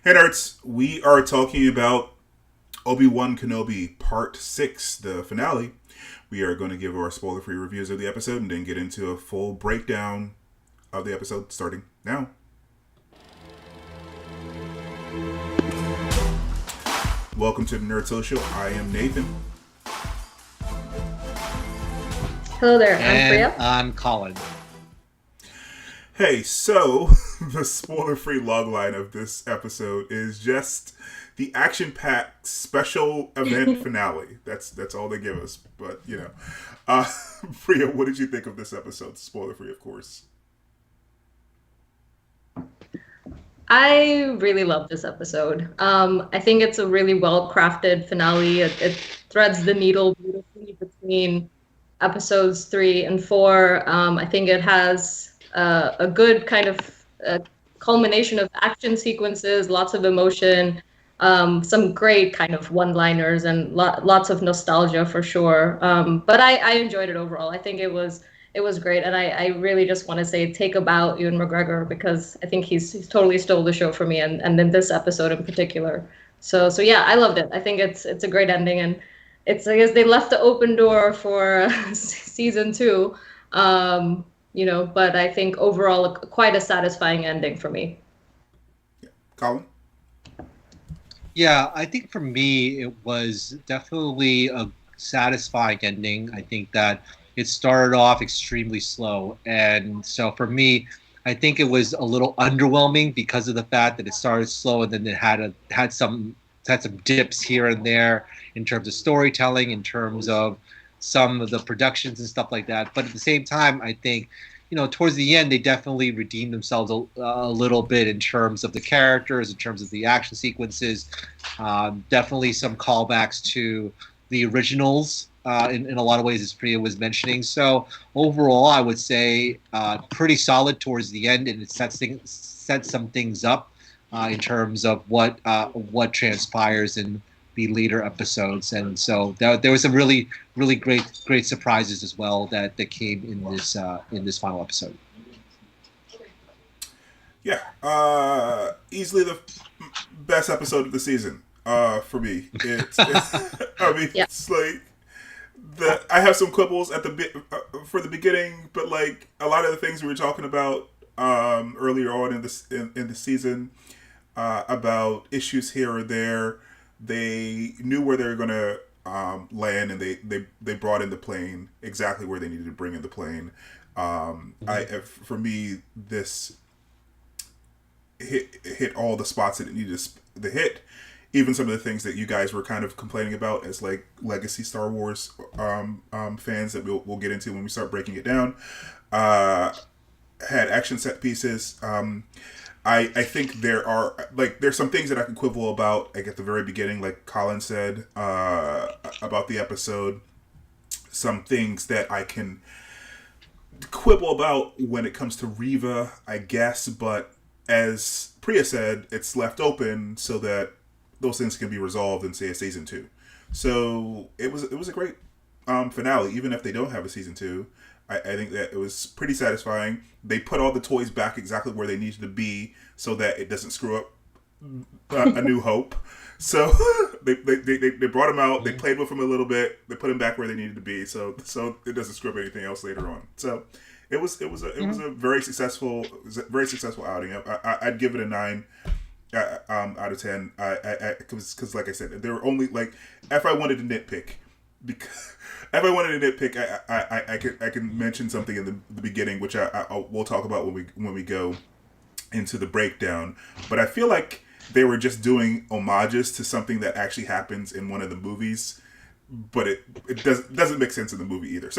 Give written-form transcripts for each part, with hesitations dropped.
Hey nerds, we are talking about Obi-Wan Kenobi Part 6, the finale. We are going to give our spoiler-free reviews of the episode and then get into a full breakdown of the episode starting now. Welcome to the Nerd Social. I am Nathan. Hello there, I'm And Priya. I'm Colin. Hey, so the spoiler-free logline of this episode is just the action-packed special event finale. That's all they give us. But uh, Priya, what did you think of this episode? Spoiler-free, of course. I really love this episode. I think it's a really well crafted finale. It threads the needle beautifully between episodes 3 and 4. I think it has a good kind of culmination of action sequences, lots of emotion, some great kind of one-liners, and lots of nostalgia for sure. But I enjoyed it overall. I think it was great, and I really just want to say take about Ewan McGregor because I think he's totally stole the show for me, and then this episode in particular. So yeah, I loved it. I think it's a great ending, and I guess they left the open door for season 2. But I think overall quite a satisfying ending for me. Colin? Yeah, I think for me, it was definitely a satisfying ending. I think that it started off extremely slow. And so for me, I think it was a little underwhelming because of the fact that it started slow and then it had some dips here and there in terms of storytelling, in terms of some of the productions and stuff like that. But at the same time, I think towards the end, they definitely redeemed themselves a little bit in terms of the characters, in terms of the action sequences. Definitely some callbacks to the originals in a lot of ways, as Priya was mentioning. So overall, I would say pretty solid towards the end, and it sets some things up in terms of what transpires in the later episodes. And so there was some really great surprises as well that came in this final episode. Yeah, easily the best episode of the season. For me, I mean, Yeah. it's like I have some quibbles at for the beginning, but like a lot of the things we were talking about earlier on in the season about issues here or there, they knew where they were going to land, and they brought in the plane exactly where they needed to bring in the plane. For me, this hit all the spots that it needed to hit. Even some of the things that you guys were kind of complaining about as like legacy Star Wars fans that we'll get into when we start breaking it down. Had action set pieces. I think there's some things that I can quibble about like at the very beginning, like Colin said about the episode. Some things that I can quibble about when it comes to Reva, I guess, but as Priya said, it's left open so that those things can be resolved in, say, a season 2. So it was a great finale, even if they don't have a season 2. I think that it was pretty satisfying. They put all the toys back exactly where they needed to be so that it doesn't screw up A New Hope. So they brought them out. They played with them a little bit. They put them back where they needed to be. So it doesn't screw up anything else later on. So it was a very successful outing. I'd give it a 9 out of 10. Because like I said, there were only like if I wanted to nitpick, because if I wanted to nitpick, I can mention something in the beginning, which we'll talk about when we go into the breakdown. But I feel like they were just doing homages to something that actually happens in one of the movies, but it doesn't make sense in the movie either.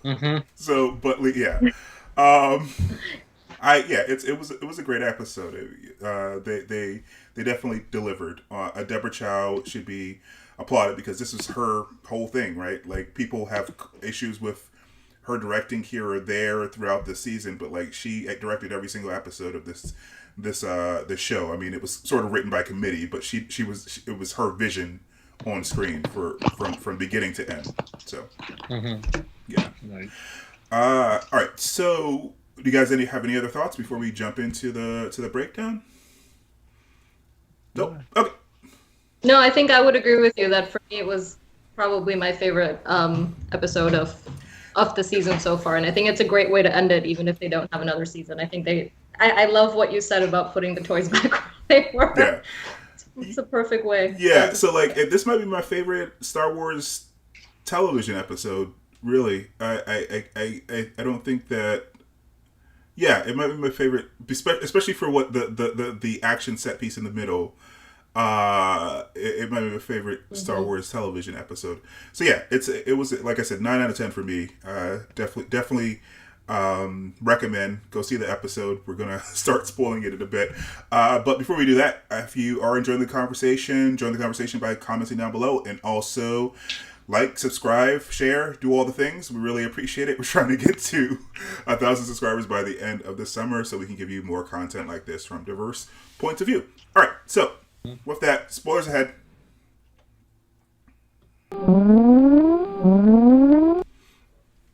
Mm-hmm. But yeah. Um, it was a great episode. They definitely delivered. Deborah Chow should be applauded because this is her whole thing, right? Like people have issues with her directing here or there throughout the season, but like she directed every single episode of this show. I mean, it was sort of written by committee, but it was her vision on screen from beginning to end. So Mm-hmm. yeah. Right. All right. So, do you guys have any other thoughts before we jump into the breakdown? Nope. Okay. No, I think I would agree with you that for me it was probably my favorite episode of the season so far, and I think it's a great way to end it, even if they don't have another season. I think I love what you said about putting the toys back where they were. Yeah. It's a perfect way. Yeah. So like, this might be my favorite Star Wars television episode. Really, I don't think that. Yeah, it might be my favorite, especially for what the action set piece in the middle. It might be my favorite Star Wars television episode. So yeah, it was like I said, 9 out of 10 for me. Definitely recommend go see the episode. We're gonna start spoiling it in a bit, but before we do that, if you are enjoying the conversation, join the conversation by commenting down below, and also like, subscribe, share, do all the things. We really appreciate it. We're trying to get to 1,000 subscribers by the end of the summer so we can give you more content like this from diverse points of view. All right, so with that, spoilers ahead. All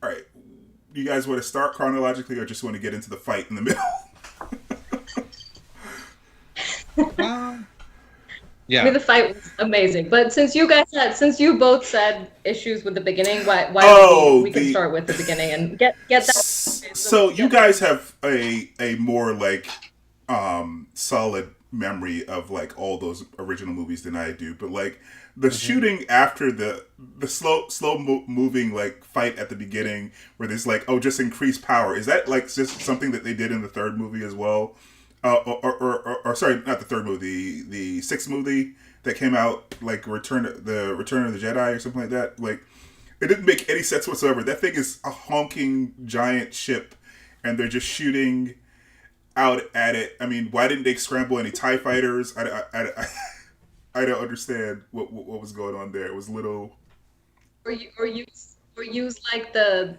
right, you guys want to start chronologically or just want to get into the fight in the middle? Yeah. I mean, the fight was amazing, but since you both said issus with the beginning, why we can start with the beginning and get that. So you guys have a more like solid memory of like all those original movies than I do, but like the shooting after the slow moving like fight at the beginning where there's like, oh, just increase power. Is that like just something that they did in the third movie as well? Or sorry, not the third movie, the sixth movie that came out, like Return of the Jedi or something like that. Like, it didn't make any sense whatsoever. That thing is a honking giant ship, and they're just shooting out at it. I mean, why didn't they scramble any TIE fighters? I don't understand what was going on there. It was little. Or use like the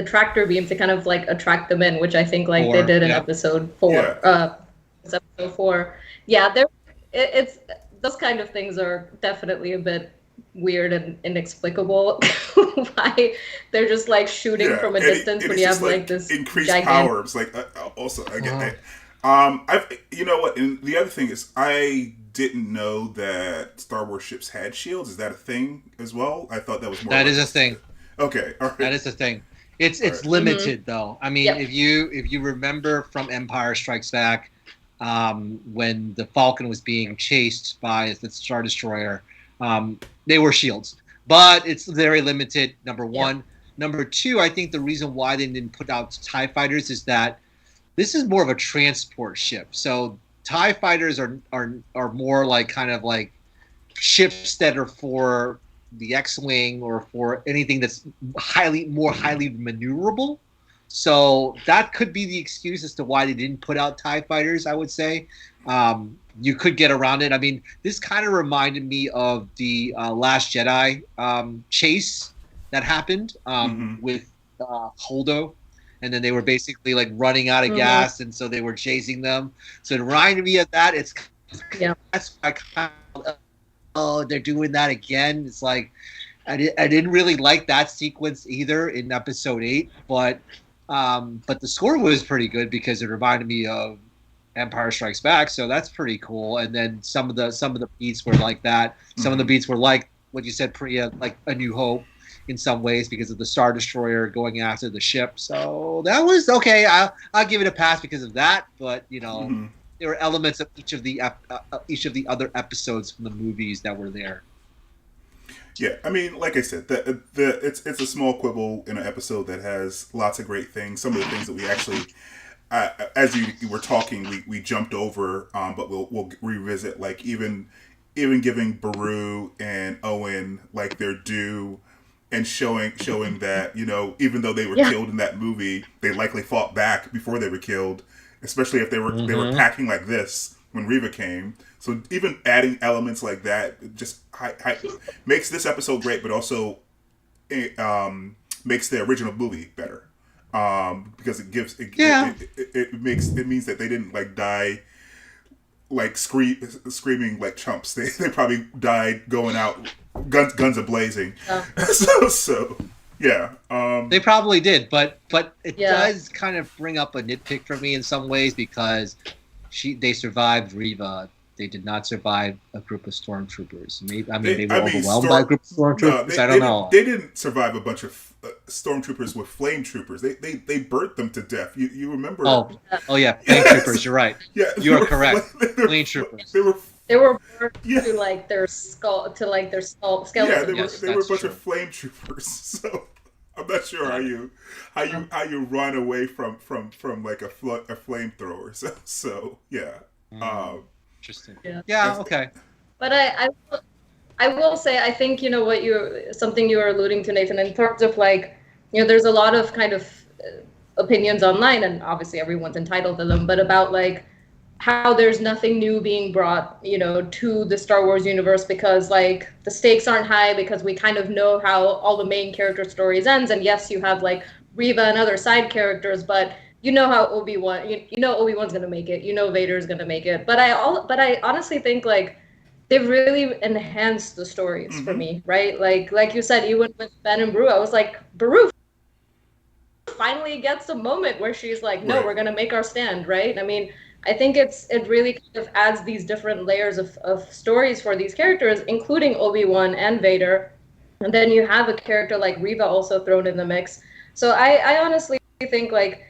tractor beam to kind of like attract them in, which I think like they did in episode 4. Yeah. Episode 4. Yeah, it's those kind of things are definitely a bit weird and inexplicable. Why they're just like shooting from a distance when you have like this increased gigantic power. It's like also I get that. You know what? And the other thing is I didn't know that Star Wars ships had shields. Is that a thing as well? I thought that was more. That is a thing. Okay, all right. That is a thing. It's limited though. I mean, if you remember from Empire Strikes Back, when the Falcon was being chased by the Star Destroyer, they were shields, but it's very limited. Number one. Number two, I think the reason why they didn't put out TIE fighters is that this is more of a transport ship. So TIE fighters are more like kind of like ships that are for the X-Wing or for anything that's more highly maneuverable. So that could be the excuse as to why they didn't put out TIE fighters, I would say. You could get around it. I mean, this kind of reminded me of the Last Jedi chase that happened with Holdo. And then they were basically like running out of gas, and so they were chasing them. So it reminded me of that. That's why I kind of, oh, they're doing that again. It's like I didn't really like that sequence either in episode 8, but the score was pretty good because it reminded me of Empire Strikes Back, so that's pretty cool. And then some of the beats were like that. Some of the beats were like what you said, Priya, like A New Hope in some ways because of the Star Destroyer going after the ship. So that was okay. I'll give it a pass because of that. But you know, there were elements of each of the other episodes from the movies that were there. Yeah, I mean, like I said, it's a small quibble in an episode that has lots of great things. Some of the things that we actually, as you were talking, we jumped over, but we'll revisit. Like even giving Beru and Owen like their due. And showing that, you know, even though they were killed in that movie, they likely fought back before they were killed, especially if they were packing like this when Reva came. So even adding elements like that just makes this episode great, but also makes the original movie better because it means that they didn't like die like screaming like chumps. They probably died going out guns a blazing. So yeah. They probably did, but it does kind of bring up a nitpick for me in some ways because they survived Reva. They did not survive a group of stormtroopers. Maybe They were overwhelmed by a group of stormtroopers. I don't know. They didn't survive a bunch of stormtroopers with flame troopers. They burnt them to death. You remember? Oh yeah, flame troopers. You're right. Yeah, you are correct. Flame troopers. They were burnt to like their skull, skeleton. Yeah, they were a bunch of flame troopers. So I'm not sure how you run away from like a flamethrower. So yeah. Interesting. Yeah. Okay. But I will say, I think, something you were alluding to, Nathan, in terms of like, there's a lot of kind of opinions online, and obviously everyone's entitled to them, but about like how there's nothing new being brought, to the Star Wars universe because like the stakes aren't high because we kind of know how all the main character stories ends. And yes, you have like Reva and other side characters, but how Obi-Wan, Obi-Wan's gonna make it, Vader's gonna make it. But I honestly think like they've really enhanced the stories for me, right? Like you said, Ewan with Ben and Beru, I was like, Beru finally gets a moment where she's like, no, we're gonna make our stand, right? I mean, I think it really kind of adds these different layers of stories for these characters, including Obi-Wan and Vader. And then you have a character like Reva also thrown in the mix. So I honestly think like,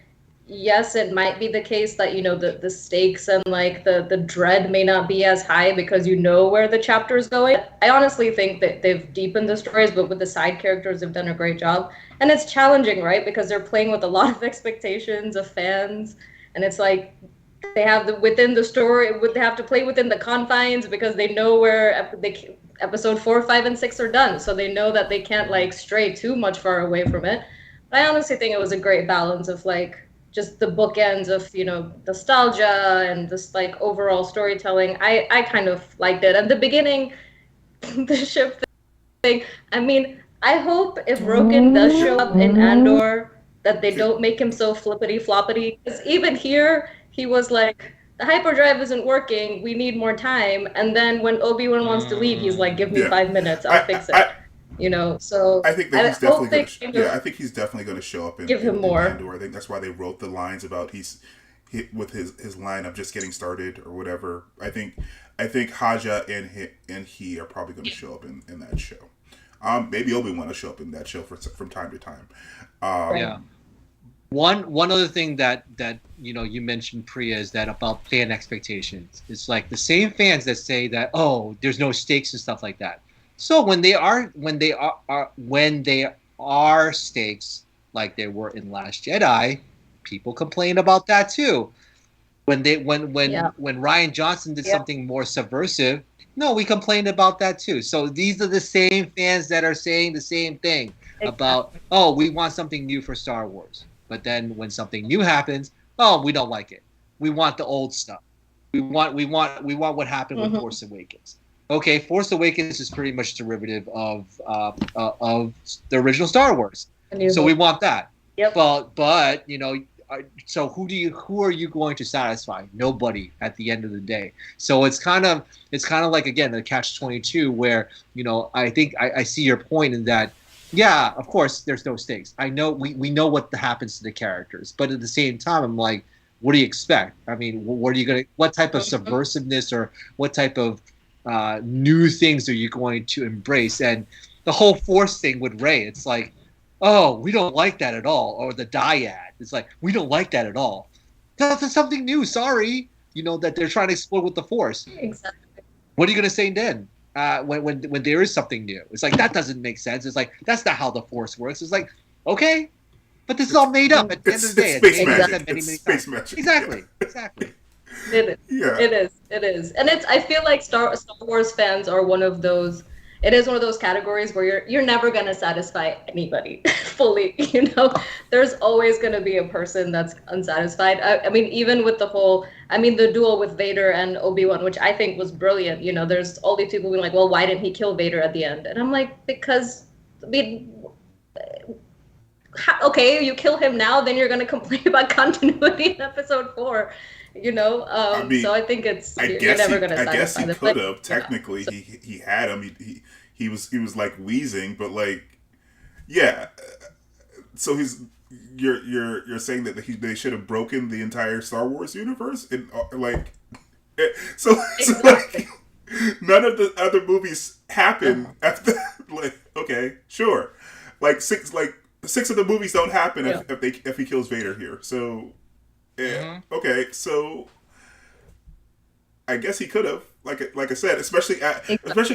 yes, it might be the case that, the stakes and like the dread may not be as high because where the chapter is going. I honestly think that they've deepened the stories, but with the side characters, they've done a great job. And it's challenging, right? Because they're playing with a lot of expectations of fans. And it's like they have within the story, they have to play within the confines because they know where episode 4, 5, and 6 are done. So they know that they can't like stray too much far away from it. But I honestly think it was a great balance of like, just the bookends of, nostalgia and this like overall storytelling. I kind of liked it. At the beginning, the ship thing, I mean, I hope if Roken does show up in Andor that they don't make him so flippity floppity. Because even here, he was like, the hyperdrive isn't working, we need more time. And then when Obi-Wan wants to leave, he's like, give me 5 minutes, I'll fix it. So I think that he's definitely I think he's definitely going to show up in give him more. Andor. I think that's why they wrote the lines about with his line of just getting started or whatever. I think Haja and he are probably going to show up in that show. Maybe Obi-Wan will show up in that show from time to time. Yeah. One other thing that you mentioned, Priya, is that about fan expectations. It's like the same fans that say that, oh, there's no stakes and stuff like that. So when they are stakes like they were in Last Jedi, people complain about that too. When Rian Johnson did something more subversive, no, we complained about that too. So these are the same fans that are saying the same thing about, oh, we want something new for Star Wars. But then when something new happens, oh, we don't like it. We want the old stuff. We want what happened with Force Awakens. Okay, Force Awakens is pretty much derivative of the original Star Wars, so we want that. Yep. But so who are you going to satisfy? Nobody at the end of the day. So it's kind of like, again, the catch-22 where I think I see your point in that. Yeah, of course, there's no stakes. I know we know what happens to the characters, but at the same time, I'm like, what do you expect? I mean, what type of subversiveness or what type of new things are you going to embrace? And the whole Force thing with Rey, it's like, oh, we don't like that at all. Or the dyad, it's like, we don't like that at all. That's something new. Sorry, that they're trying to explore with the Force. Exactly. What are you going to say then? When there is something new, it's like, that doesn't make sense. It's like, that's not how the Force works. It's like, okay, but this is all made up at the end of the day. It's space magic. It's space magic. Exactly. It is, and I feel like Star Wars fans are one of those. It is one of those categories where you're never gonna satisfy anybody fully. There's always gonna be a person that's unsatisfied. I mean, even with the duel with Vader and Obi-Wan, which I think was brilliant. There's all these people being like, well, why didn't he kill Vader at the end? And I'm like, because okay, you kill him now, then you're gonna complain about continuity in Episode 4. So I think you're never going to satisfy. I guess he could have. Technically, he had him. He was like wheezing, but like, yeah. So you're saying that they should have broken the entire Star Wars universe and like so like none of the other movies happen after like okay sure like six of the movies don't happen if he kills Vader here so okay so I guess he could have like I said especially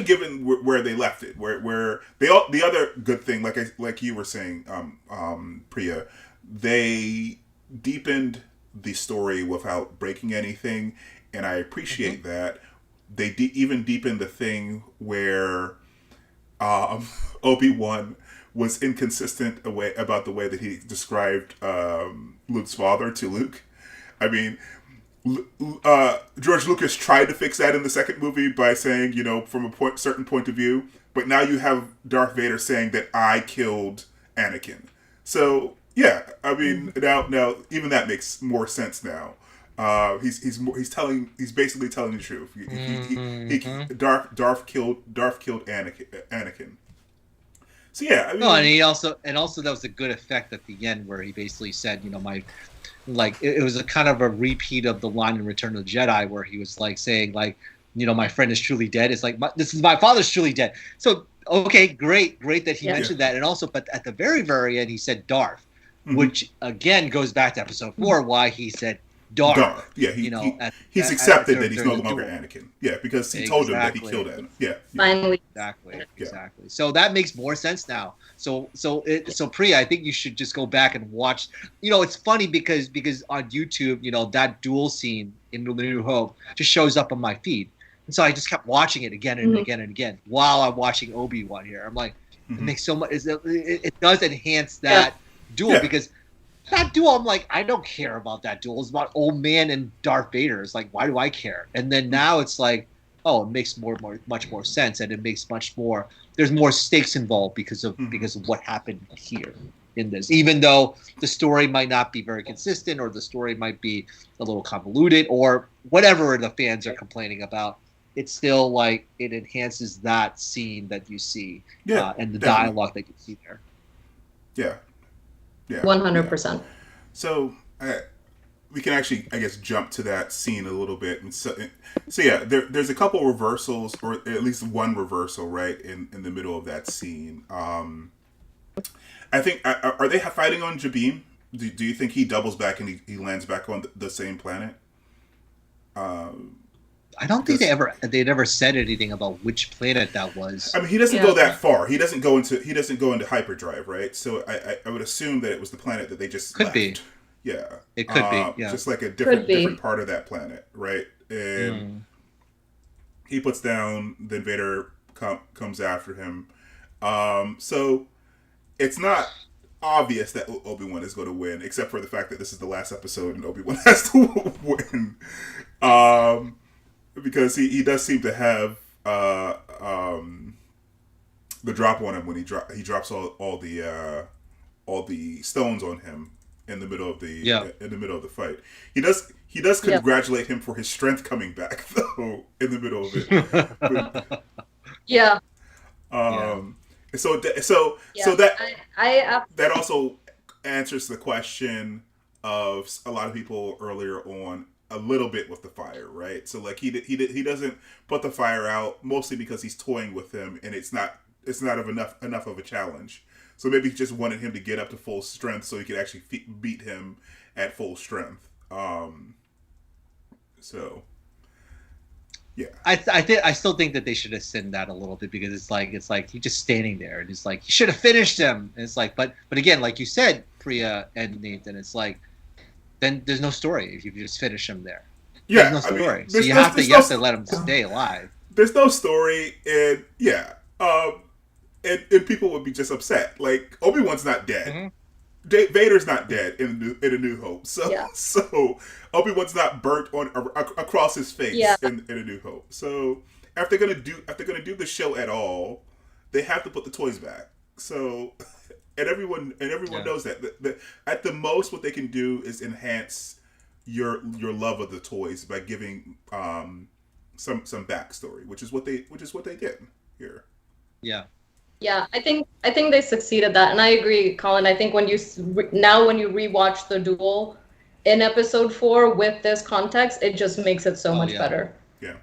given where they left it where they all the other good thing like you were saying Priya they deepened the story without breaking anything and I appreciate that they even deepened the thing where Obi-Wan was inconsistent about the way that he described Luke's father to Luke. I mean, George Lucas tried to fix that in the second movie by saying, from a certain point of view, but now you have Darth Vader saying that I killed Anakin. So yeah, I mean now even that makes more sense now. He's basically telling the truth. Darth killed Anakin. So yeah, I mean, and also that was a good effect at the end where he basically said, it was a kind of a repeat of the line in Return of the Jedi where he was like saying my friend is truly dead. It's like this is my father's truly dead. So okay, great that he mentioned that, and also but at the very very end he said Darth, which again goes back to episode 4 why he said Darth. Yeah, he's accepted that he's no longer Anakin. Yeah, because he told him that he killed Anakin. Yeah. Finally. Exactly. So that makes more sense now. So Priya, I think you should just go back and watch. It's funny because on YouTube, that duel scene in The New Hope just shows up on my feed, and so I just kept watching it again and again and again while I'm watching Obi-Wan here. I'm like, it makes so much. It does enhance that duel because. That duel, I'm like, I don't care about that duel. It's about old man and Darth Vader. It's like, why do I care? And then now it's like, oh, it makes much more sense, and it makes much more. There's more stakes involved because of what happened here in this. Even though the story might not be very consistent, or the story might be a little convoluted, or whatever the fans are complaining about, it's still like it enhances that scene that you see, and the dialogue that you see there. Yeah. Yeah, 100%. Yeah. So we can actually, I guess, jump to that scene a little bit. And so yeah, there's a couple reversals, or at least one reversal, right, in the middle of that scene. I think, are they fighting on Jabim? Do you think he doubles back and he lands back on the same planet? I don't think they'd ever said anything about which planet that was. I mean, he doesn't go that far. He doesn't go into hyperdrive, right? So I would assume that it was the planet that they just could left. be. Yeah, it could be. Yeah, just like a different part of that planet, right? And he puts down. Then Vader comes after him. So it's not obvious that Obi-Wan is going to win, except for the fact that this is the last episode and Obi-Wan has to win. Because he does seem to have the drop on him when he drops all the stones on him in the middle of the fight. He does congratulate him for his strength coming back though in the middle of it. Yeah. So that also answers the question of a lot of people earlier on. A little bit with the fire, right? So like he doesn't put the fire out mostly because he's toying with him, and it's not enough of a challenge. So maybe he just wanted him to get up to full strength so he could actually beat him at full strength. So yeah, I still think that they should have said that a little bit because it's like he's just standing there and it's like he should have finished him. And it's like, but again, like you said, Priya and Nathan, it's like. Then there's no story if you just finish him there. Yeah, there's no story. So you have to let him stay alive. There's no story, and and people would be just upset. Like Obi-Wan's not dead. Vader's not dead in A New Hope. So Obi-Wan's not burnt on across his face in A New Hope. So if they're gonna do the show at all, they have to put the toys back. So. And everyone knows that. At the most, what they can do is enhance your love of the toys by giving some backstory, which is what they did here. Yeah. Yeah, I think they succeeded that, and I agree, Colin. I think when now when you rewatch the duel in episode 4 with this context, it just makes it so Oh much yeah. better. Yeah.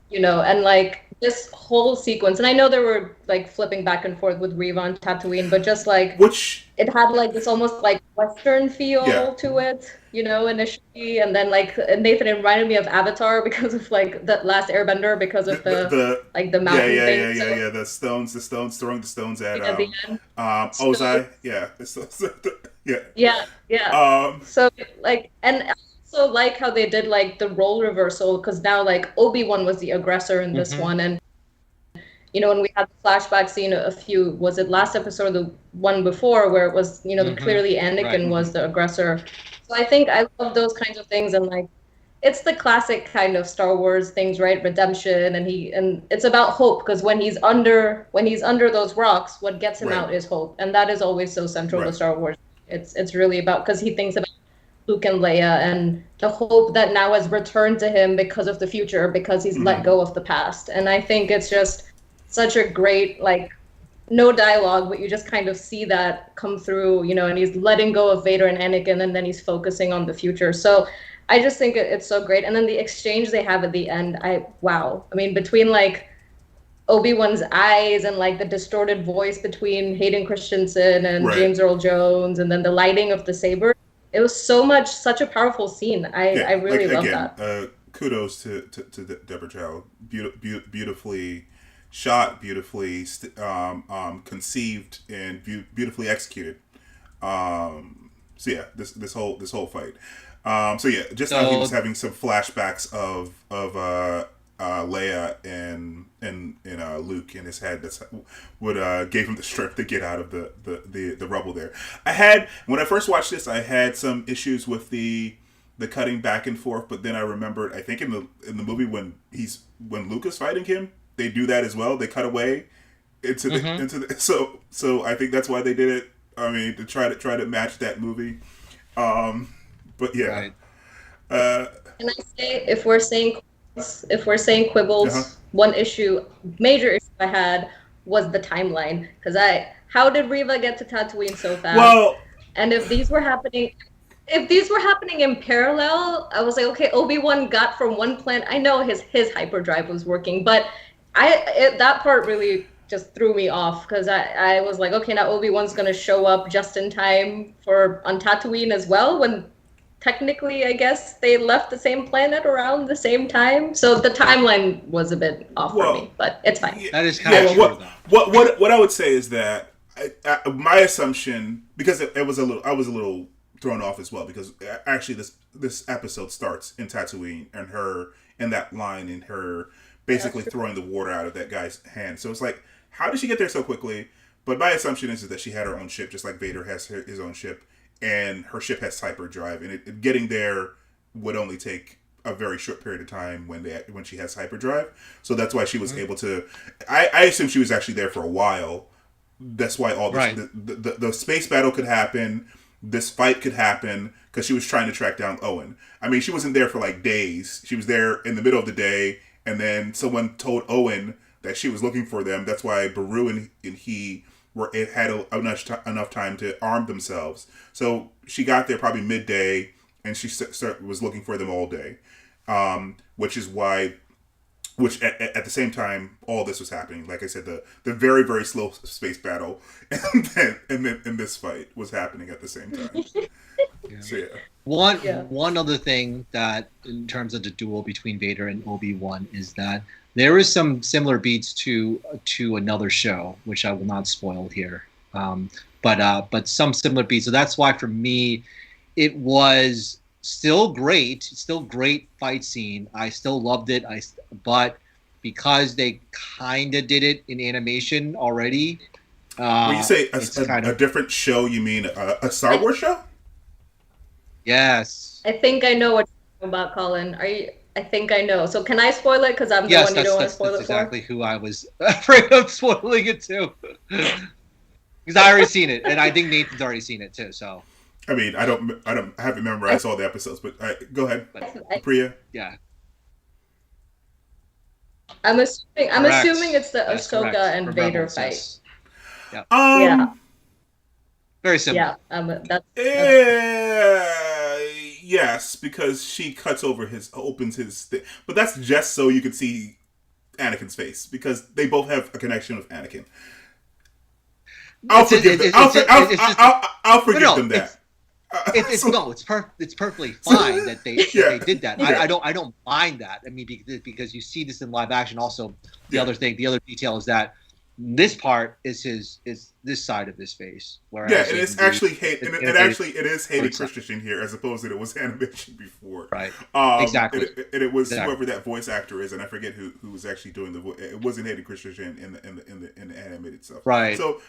You know, and like this whole sequence, and I know they were like flipping back and forth with Reva and Tatooine, but just like Which, it had like this almost like Western yeah. feel to it, you know, initially, and then like Nathan, it reminded me of Avatar because of like the last Airbender because of the like the Yeah, mountain yeah, thing. yeah, yeah, So yeah. The stones throwing the stones at at the end. So Ozai. Yeah. Yeah. yeah. Um So like, and I also like how they did like the role reversal because now like Obi-Wan was the aggressor in this Mm-hmm. one, and you know when we had the flashback scene a few, was it last episode or the one before, where it was, you know, Mm-hmm. clearly Right. Anakin was the aggressor. So I think I love those kinds of things, and like it's the classic kind of Star Wars things, right? Redemption, and it's about hope because when he's under those rocks, what gets him right. out is hope, and that is always so central to Right. Star Wars. It's really about, because he thinks about Luke and Leia and the hope that now has returned to him because of the future, because he's let Mhm. go of the past. And I think it's just such a great, like, no dialogue, but you just kind of see that come through, you know, and he's letting go of Vader and Anakin, and then he's focusing on the future. So I just think it's so great. And then the exchange they have at the end, wow. I mean, between like Obi-Wan's eyes and like the distorted voice between Hayden Christensen and Right. James Earl Jones, and then the lighting of the saber. It was such a powerful scene. I Yeah. Like really love again, that. kudos to Deborah Chow. Beautifully shot, beautifully conceived, and beautifully executed. So yeah, this whole fight. So yeah, just now he was So having some flashbacks of Leia and Luke in his head. That's what gave him the strength to get out of the rubble there. When I first watched this, I had some issues with the cutting back and forth, but then I remembered, I think in the movie when Luke is fighting him, they do that as well. They cut away mm-hmm. into the so I think that's why they did it. I mean, to try to match that movie. But yeah. Right. Uh, Can I say, if we're saying uh-huh. quibbles, one major issue I had was the timeline. Because how did Reva get to Tatooine so fast? Well, And if these were happening in parallel, I was like, okay, Obi-Wan got from one planet. I know his hyperdrive was working, but that part really just threw me off because I was like, okay, now Obi-Wan's gonna show up just in time for on Tatooine as well, when technically I guess they left the same planet around the same time. So the timeline was a bit off for well, me, but it's fine. yeah, That is kind I of yeah. will. true, though. What I would say is that my assumption, because it was I was a little thrown off as well, because actually this episode starts in Tatooine and her in that line and her basically throwing the water out of that guy's hand. So it's like, how did she get there so quickly? But my assumption is that she had her own ship, just like Vader has his own ship, and her ship has hyperdrive, and getting there would only take a very short period of time when she has hyperdrive. So that's why she was Mm-hmm. able to. I assume she was actually there for a while. That's why all this Right. the space battle could happen. This fight could happen because she was trying to track down Owen. I mean, she wasn't there for like days. She was there in the middle of the day, and then someone told Owen that she was looking for them. That's why Beru and he had enough time to arm themselves. So she got there probably midday, and she was looking for them all day, which is why. Which at the same time, all this was happening. Like I said, the very very slow space battle, and this fight was happening at the same time. Yeah. So yeah. Yeah. One other thing that, in terms of the duel between Vader and Obi-Wan, is that there is some similar beats to another show, which I will not spoil here. But some similar beats. So that's why for me, it was still great fight scene. I still loved it. But because they kind of did it in animation already, When you say it's kind a of different show, you mean a Star Wars show? yes. I think I know what you're talking about, Colin. I think I know. So can I spoil it? Because I'm the Yes, one you don't want to that's spoil it exactly who I was afraid of spoiling it to. Because I already seen it, and I think Nathan's already seen it too. So, I mean, I haven't memorized all the episodes, but go ahead, but for. Priya. yeah, I'm assuming correct. it's the That's Ahsoka correct. and For Vader Rebels, fight. yes. Yeah. Yeah. Very similar. Yeah. Yes, because she opens his thing. But that's just so you can see Anakin's face, because they both have a connection with Anakin. I'll forgive them. I'll forgive them that. It's perfectly fine that they did that. Yeah. I don't mind that. I mean, because you see this in live action. Also, the other detail is that this part is this side of his face. And it's actually it is Hayden Christensen here, as opposed to it was animation before. Right. Exactly. And it was whoever that voice actor is, and I forget who was actually doing the voice. It wasn't Hayden Christensen in the animated stuff. Right. So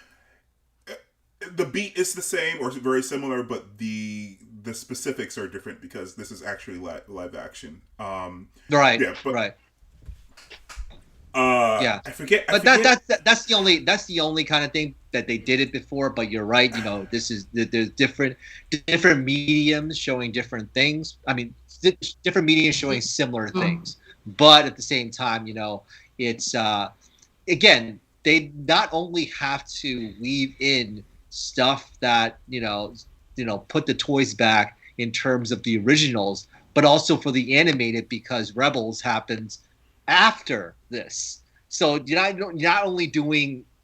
the beat is the same or very similar, but the specifics are different because this is actually live action. Right. Yeah. But, right. I forget. But that's the only kind of thing that they did it before. But you're right. There's different mediums showing different things. I mean, different mediums showing similar things. But at the same time, it's again, they not only have to weave in stuff that put the toys back in terms of the originals, but also for the animated, because Rebels happens after this. So you're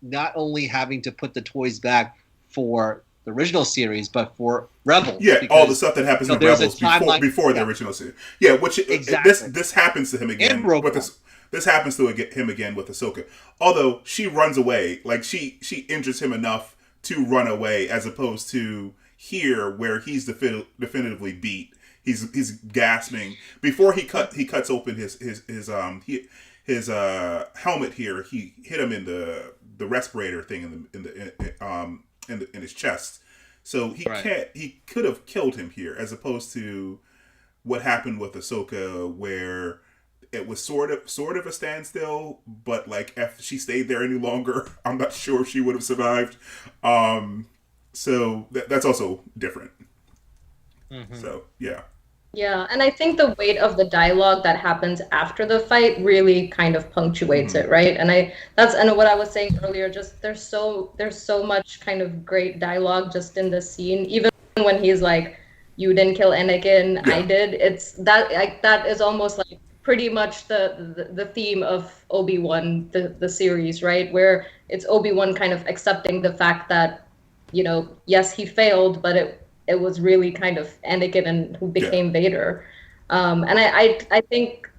not only having to put the toys back for the original series, but for Rebels. Yeah, because, all the stuff that happens in Rebels before the original series. Yeah, which exactly. This happens to him again with this. This happens to him again with Ahsoka. Although she runs away, like she injures him enough to run away, as opposed to here where he's definitively beat. He's gasping before he cuts open his helmet here. He hit him in the respirator thing in his chest. So he could have killed him here, as opposed to what happened with Ahsoka, where it was sort of a standstill, but like if she stayed there any longer, I'm not sure if she would have survived. So that's also different. Mm-hmm. So yeah. Yeah, and I think the weight of the dialogue that happens after the fight really kind of punctuates it, right? And that's what I was saying earlier. Just there's so much kind of great dialogue just in this scene. Even when he's like, "You didn't kill Anakin, I did." It's that is almost like pretty much the theme of Obi-Wan, the series, right? Where it's Obi-Wan kind of accepting the fact that, yes, he failed, but it was really kind of Anakin and who became Vader. And I think,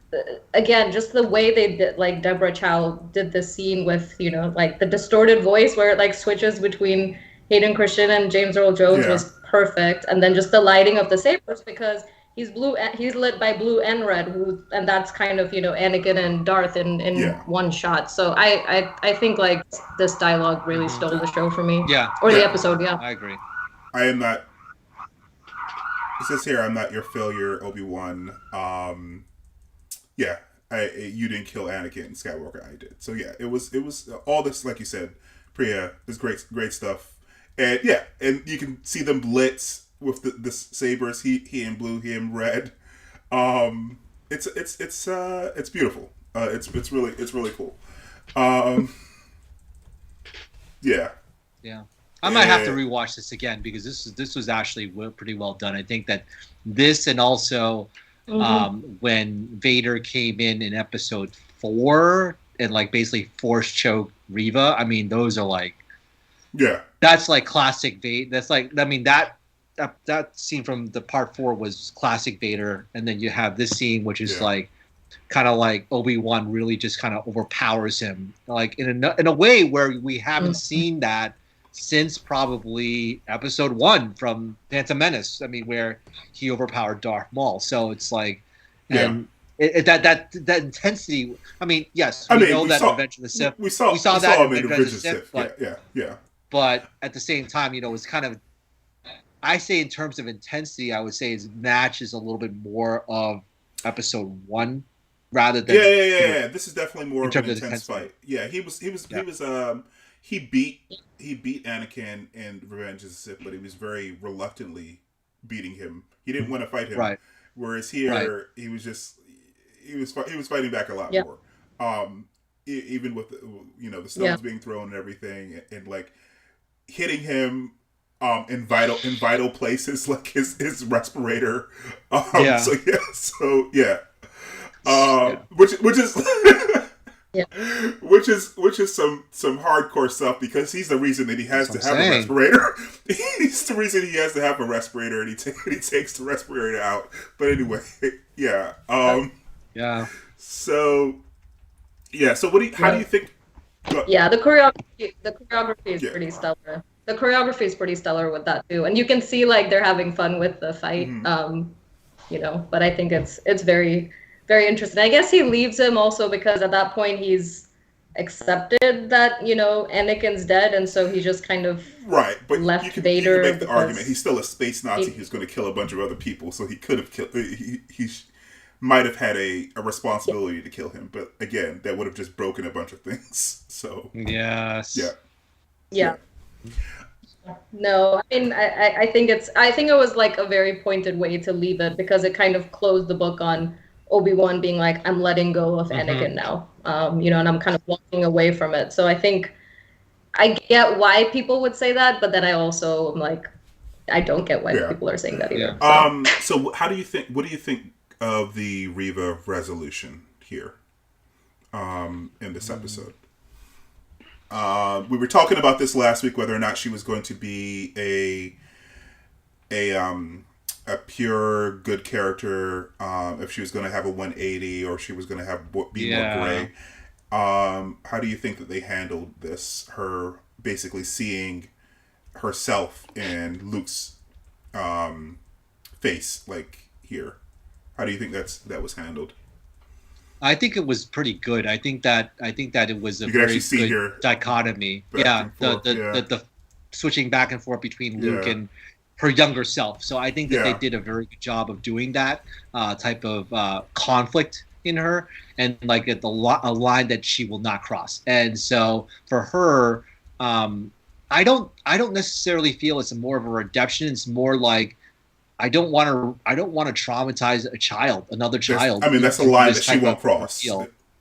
again, just the way they did, like Deborah Chow did this scene with, like the distorted voice where it like switches between Hayden Christensen and James Earl Jones was perfect. And then just the lighting of the sabers, because he's lit by blue and red, and that's kind of, Anakin and Darth in one shot. So I think like this dialogue really stole the show for me. Yeah. Or the episode, yeah. I agree. I am not. It says here, "I'm not your failure, Obi-Wan." You didn't kill Anakin Skywalker. I did. So yeah, it was all this, like you said, Priya. This great stuff, and and you can see them lit with the sabers. He in blue, he in red. It's beautiful. It's really cool. Yeah. Yeah. I might have to rewatch this again, because this was actually pretty well done. I think that this, and also when Vader came in Episode 4 and like basically force choked Reva. I mean, those are like, that's like classic Vader. That's like, I mean, that scene from the Part 4 was classic Vader, and then you have this scene which is like kind of like Obi-Wan really just kind of overpowers him, like in a way where we haven't seen that since probably Episode 1 from Phantom Menace. I mean, where he overpowered Darth Maul. So it's like, and that intensity. I mean, yes, we know that Revenge of the Sith. We saw that in Revenge of the Sith. But, yeah. But at the same time, it's kind of, I say in terms of intensity, I would say his match is a little bit more of Episode 1 rather than. Yeah. This is definitely more of an intense fight. Yeah, he beat Anakin in Revenge of the Sith, but he was very reluctantly beating him. He didn't want to fight him. Whereas here, he was fighting back a lot more. even with the stones being thrown and everything, and like hitting him in vital places, like his respirator. Which is Yeah. which is some hardcore stuff, because he's the reason that he has to have a respirator. He's the reason he has to have a respirator, and he takes the respirator out. But anyway, yeah. So how do you think? Yeah, the choreography is pretty stellar. The choreography is pretty stellar with that too, and you can see like they're having fun with the fight. But I think it's very, very interesting. I guess he leaves him also because at that point he's accepted that Anakin's dead, and so he just kind of left Vader. You can make the argument he's still a space Nazi who's going to kill a bunch of other people, so he could have killed. He might have had a responsibility to kill him, but again, that would have just broken a bunch of things. So yes, yeah. No, I mean, I think it was like a very pointed way to leave it, because it kind of closed the book on Obi-Wan being like, I'm letting go of Anakin now, and I'm kind of walking away from it. So I think I get why people would say that, but then I also am like, I don't get why people are saying that either. So what do you think of the Reva resolution here in this episode? We were talking about this last week, whether or not she was going to be a pure good character, if she was going to have a 180, or she was going to be more gray. How do you think that they handled this? Her basically seeing herself in Luke's face, like here. How do you think that was handled? I think it was pretty good. I think that it was a very good dichotomy. The switching back and forth between Luke and her younger self. So I think that they did a very good job of doing that type of conflict in her, and like a line that she will not cross. And so for her, I don't necessarily feel it's more of a redemption. It's more like, I don't want to traumatize another child. That's a line that she won't cross.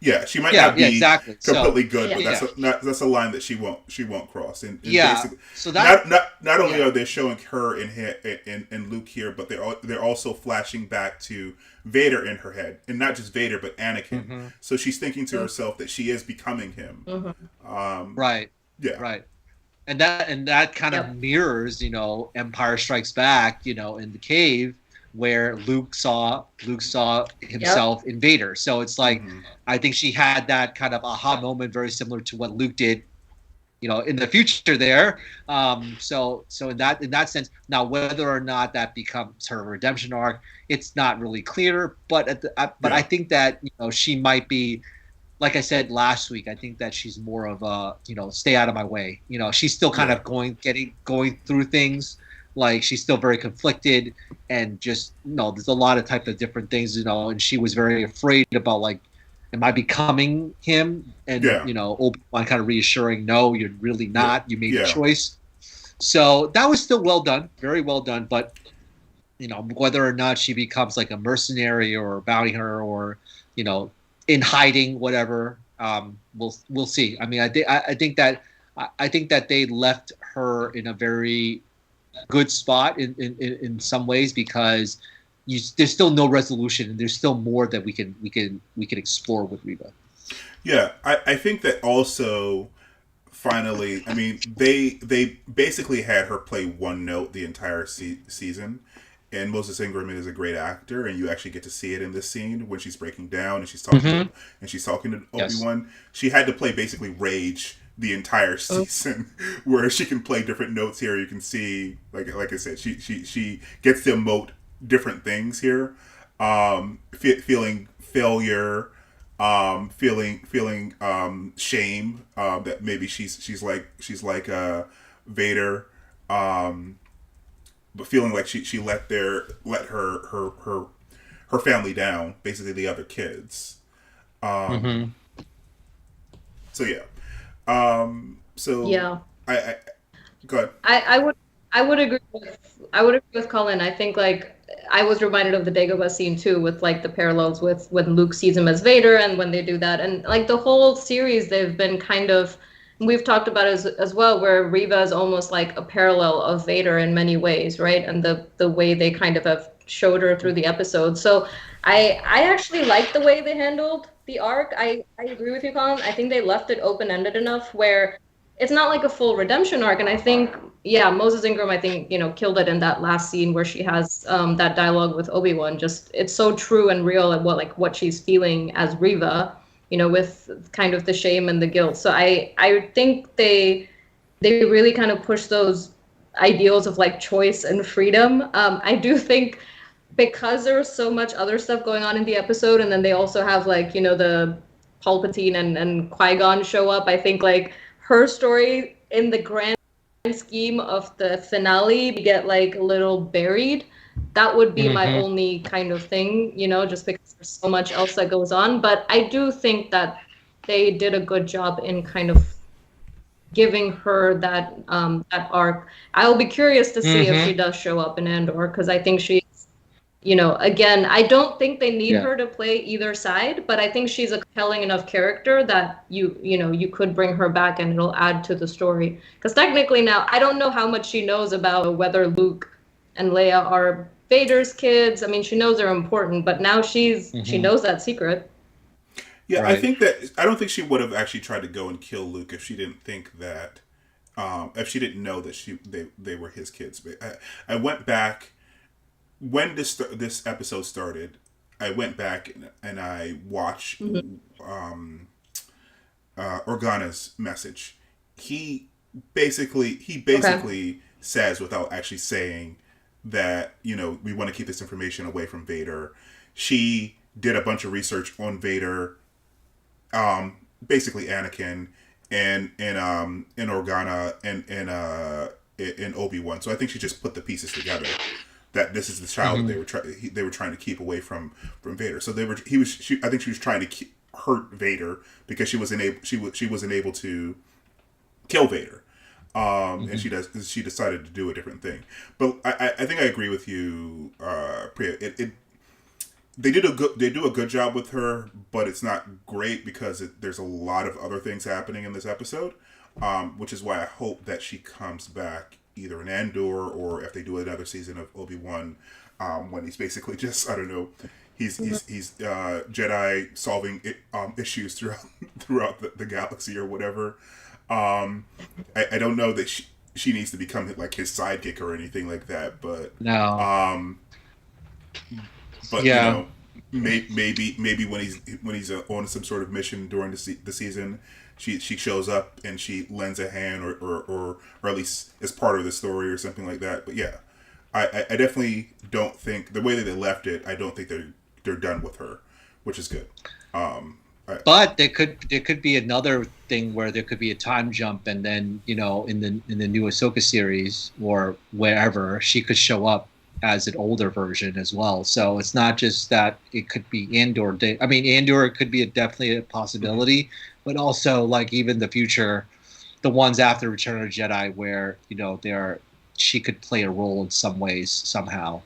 Yeah, she might not be completely good, but that's a line that she won't cross. And so that not only are they showing her in Luke here, but they're also flashing back to Vader in her head, and not just Vader, but Anakin. Mm-hmm. So she's thinking to herself that she is becoming him. Mm-hmm. Right. And that kind of mirrors, Empire Strikes Back, in the cave, where Luke saw himself in Vader. So it's like, I think she had that kind of aha moment, very similar to what Luke did, in the future there. So in that sense, now whether or not that becomes her redemption arc, it's not really clear. But I think that she might be. Like I said last week, I think that she's more of a, stay out of my way. She's still kind of going through things. Like, she's still very conflicted, and just, there's a lot of type of different things, and she was very afraid about, like, am I becoming him? And, Obi-Wan kind of reassuring, no, you're really not. You made a choice. So that was still well done, very well done. But, whether or not she becomes like a mercenary or a bounty hunter or, in hiding, whatever, we'll see. I mean, I think that they left her in a very good spot in some ways, because there's still no resolution, and there's still more that we can explore with Reva. Yeah, I think that also finally, I mean, they basically had her play one note the entire season. And Moses Ingram is a great actor, and you actually get to see it in this scene when she's breaking down and she's talking to Obi-Wan. She had to play basically rage the entire season, where she can play different notes here. You can see, like I said, she gets to emote different things here, feeling failure, feeling shame, that maybe she's like Vader. But feeling like she let her family down, basically the other kids. So yeah. I go ahead. I would agree with Colin. I think like I was reminded of the Dagobah scene too, with like the parallels with when Luke sees him as Vader and when they do that, and like the whole series they've been kind of we've talked about as well, where Reva is almost like a parallel of Vader in many ways, right? And the way they kind of have showed her through the episode. So I actually like the way they handled the arc. I agree with you, Colin. I think they left it open ended enough where it's not like a full redemption arc. And I think, yeah, Moses Ingram, I think, killed it in that last scene where she has that dialogue with Obi-Wan. Just it's so true and real and what she's feeling as Reva, with kind of the shame and the guilt. So I think they really kind of push those ideals of like choice and freedom. I do think because there was so much other stuff going on in the episode, and then they also have like the Palpatine and Qui-Gon show up. I think like her story in the grand scheme of the finale get like a little buried. That would be my only kind of thing, just because there's so much else that goes on. But I do think that they did a good job in kind of giving her that arc. I'll be curious to see if she does show up in Andor, because I think she's, again, I don't think they need her to play either side, but I think she's a compelling enough character that you could bring her back and it'll add to the story. Because technically now, I don't know how much she knows about whether Luke and Leia are Vader's kids. I mean, she knows they're important, but now she knows that secret. Yeah, right. I don't think she would have actually tried to go and kill Luke if she didn't think that, if she didn't know that they were his kids. But I went back when this episode started. I went back and I watched Organa's message. He basically says, without actually saying, that we want to keep this information away from Vader. She did a bunch of research on Vader. Basically Anakin and Organa and Obi-Wan. So I think she just put the pieces together that this is the child that they were trying to keep away from Vader. So I think she was trying to hurt Vader because she wasn't able to kill Vader. And she decided to do a different thing. But I think I agree with you, Priya. They do a good job with her, but it's not great because there's a lot of other things happening in this episode, which is why I hope that she comes back either in Andor or if they do another season of Obi-Wan, when he's basically just, I don't know, he's Jedi solving issues throughout the galaxy or whatever. I don't know that she needs to become like his sidekick or anything like that, but no. But maybe when he's on some sort of mission during the season, she shows up and she lends a hand or at least is part of the story or something like that. But yeah, I definitely don't think the way that they left it. I don't think they're done with her, which is good. But there could be another thing where there could be a time jump, and then in the new Ahsoka series or wherever she could show up as an older version as well. So it's not just that it could be Andor. I mean, Andor could be definitely a possibility, but also like even the future, the ones after Return of the Jedi, where she could play a role in some ways somehow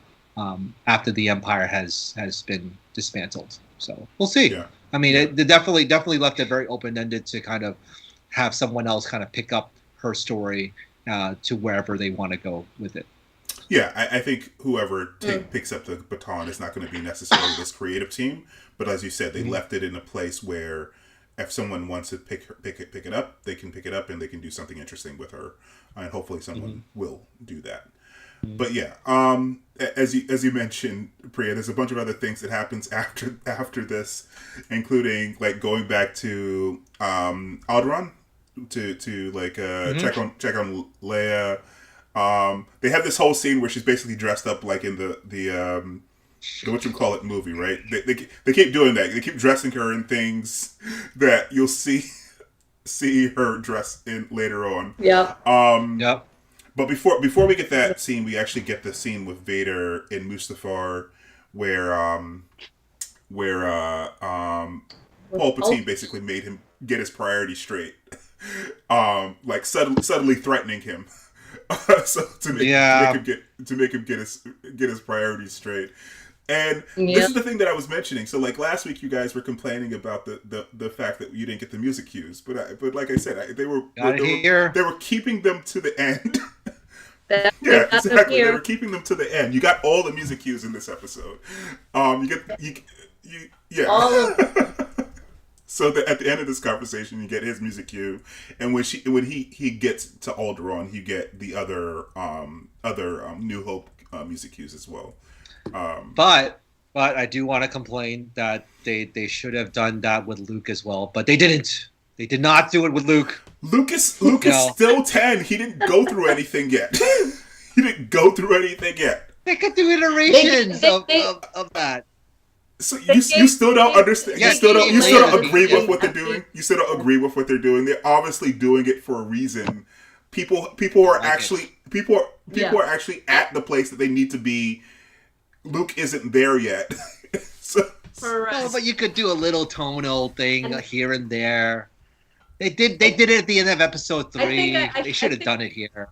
after the Empire has been dismantled. So we'll see. Yeah. I mean, they definitely left it very open ended to kind of have someone else kind of pick up her story to wherever they want to go with it. Yeah, I think whoever picks up the baton is not going to be necessarily this creative team, but as you said, they left it in a place where if someone wants to pick it up, they can pick it up and they can do something interesting with her, and hopefully someone will do that. But yeah, as you mentioned, Priya, there's a bunch of other things that happens after this, including like going back to Alderaan to like check on Leia. They have this whole scene where she's basically dressed up like in the whatchamacallit movie, right? They keep doing that. They keep dressing her in things that you'll see her dressed in later on. Yeah. Yep. But before we get that scene, we actually get the scene with Vader in Mustafar, where Palpatine basically made him get his priorities straight, like suddenly threatening him. So to make him get his priorities straight. And this is the thing that I was mentioning. So like last week, you guys were complaining about the fact that you didn't get the music cues, but like I said, they were keeping them to the end. Yeah, exactly. They were keeping them to the end. You got all the music cues in this episode. All of them. So that at the end of this conversation, you get his music cue, and when he gets to Alderaan, you get the other New Hope music cues as well. But I do want to complain that they should have done that with Luke as well, but they didn't. They did not do it with Luke. Luke is still 10. He didn't go through anything yet. They could do iterations of that. So you still don't understand. You still don't agree with what they're doing. You still don't agree with what they're doing. They're obviously doing it for a reason. People are actually at the place that they need to be. Luke isn't there yet. No, but you could do a little tonal thing here and there. They did it at the end of episode 3. They should have done it here.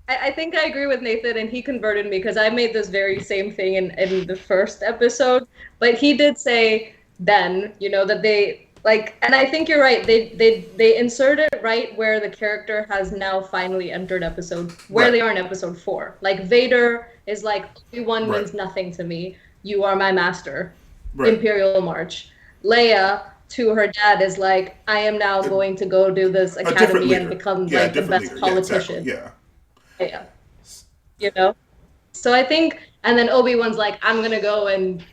I think I agree with Nathan, and he converted me because I made this very same thing in the first episode. But he did say then, that they and I think you're right. They insert it right where the character has now finally entered where they are in episode 4. Like Vader is like, Obi-Wan means nothing to me. You are my master. Right. Imperial March. Leia to her dad is like, I am now going to go do this academy and become the best politician. Yeah. So I think, and then Obi-Wan's like, I'm gonna go and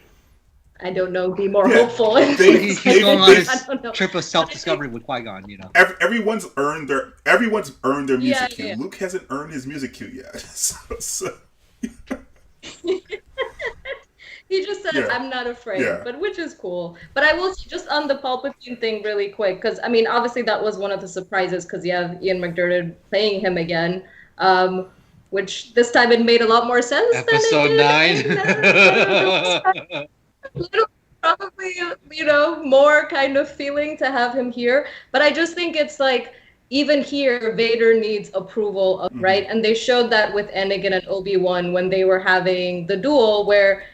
I don't know, be more hopeful. He's going on his trip of self-discovery with Qui-Gon, Everyone's earned their music cue. Luke hasn't earned his music cue yet. So. He just says, I'm not afraid, but which is cool. But I will say, just on the Palpatine thing really quick, because, obviously that was one of the surprises, because you have Ian McDiarmid playing him again, which this time it made a lot more sense Episode than it did. 9. Probably, more kind of feeling to have him here. But I just think it's like, even here, Vader needs approval, right? And they showed that with Anakin and Obi-Wan when they were having the duel, where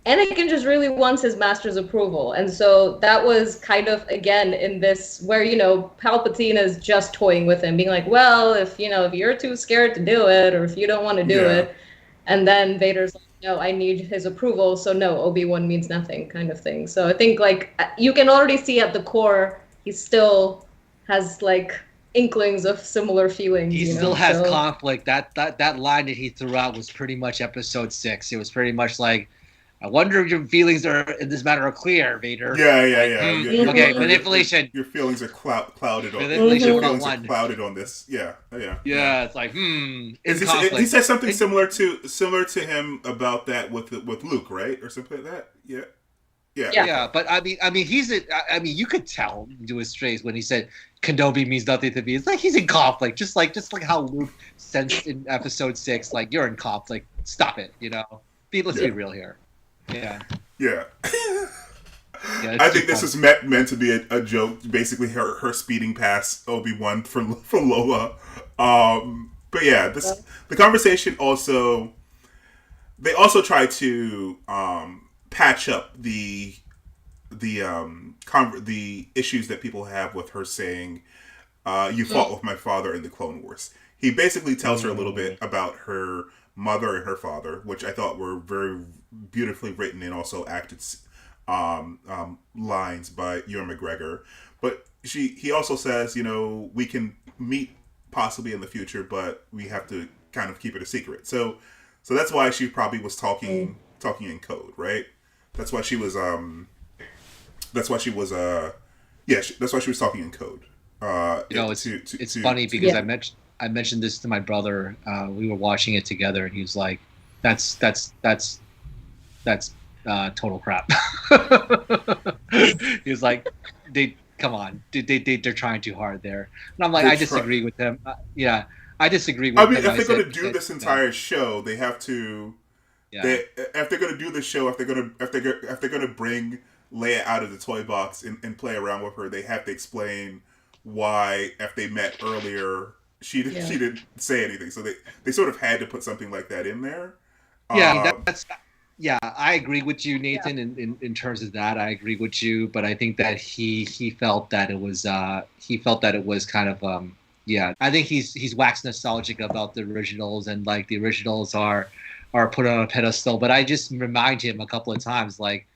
Anakin just really wants his master's approval. And so that was kind of, again, in this where, Palpatine is just toying with him, being like, well, if you're too scared to do it, or if you don't want to do it. And then Vader's like, no, I need his approval. So no, Obi-Wan means nothing kind of thing. So I think you can already see at the core, he still has inklings of similar feelings. He still has conflict. That line that he threw out was pretty much episode 6. It was pretty much like, I wonder if your feelings in this matter are clear, Vader. Yeah. Okay, manipulation. Your feelings are clouded on. Manipulation your feelings are clouded on this. Yeah. It's like He said something similar to him about that with Luke, right, or something like that. Yeah. But you could tell to his face when he said Kenobi means nothing to me. It's like he's in conflict, just like how Luke sensed in episode 6. Like, you're in conflict. Stop it. Let's be real here. Yeah. I think this is meant to be a joke. Basically, her speeding past Obi-Wan for Lola. But yeah, the conversation also. They also try to patch up the issues that people have with her saying, "You fought with my father in the Clone Wars." He basically tells her a little bit about her mother and her father, which I thought were very beautifully written and also acted lines by Ewan McGregor. But he also says, we can meet possibly in the future, but we have to kind of keep it a secret. So that's why she probably was talking in code, right? That's why she was talking in code. It's funny because I mentioned this to my brother. We were watching it together, and he was like, "That's total crap." He was like, "Come on, they're trying too hard there." And I'm like, I disagree with them. I disagree with them. If they're going to do this entire show, they have to. Yeah. If they're going to do the show, if they're going to bring Leia out of the toy box and play around with her, they have to explain why, if they met earlier, she didn't say anything. So they sort of had to put something like that in there. Yeah, I agree with you, Nathan. In terms of that, I agree with you. But I think that he felt that it was kind of I think he's waxed nostalgic about the originals, and like the originals are put on a pedestal. But I just remind him a couple of times, like,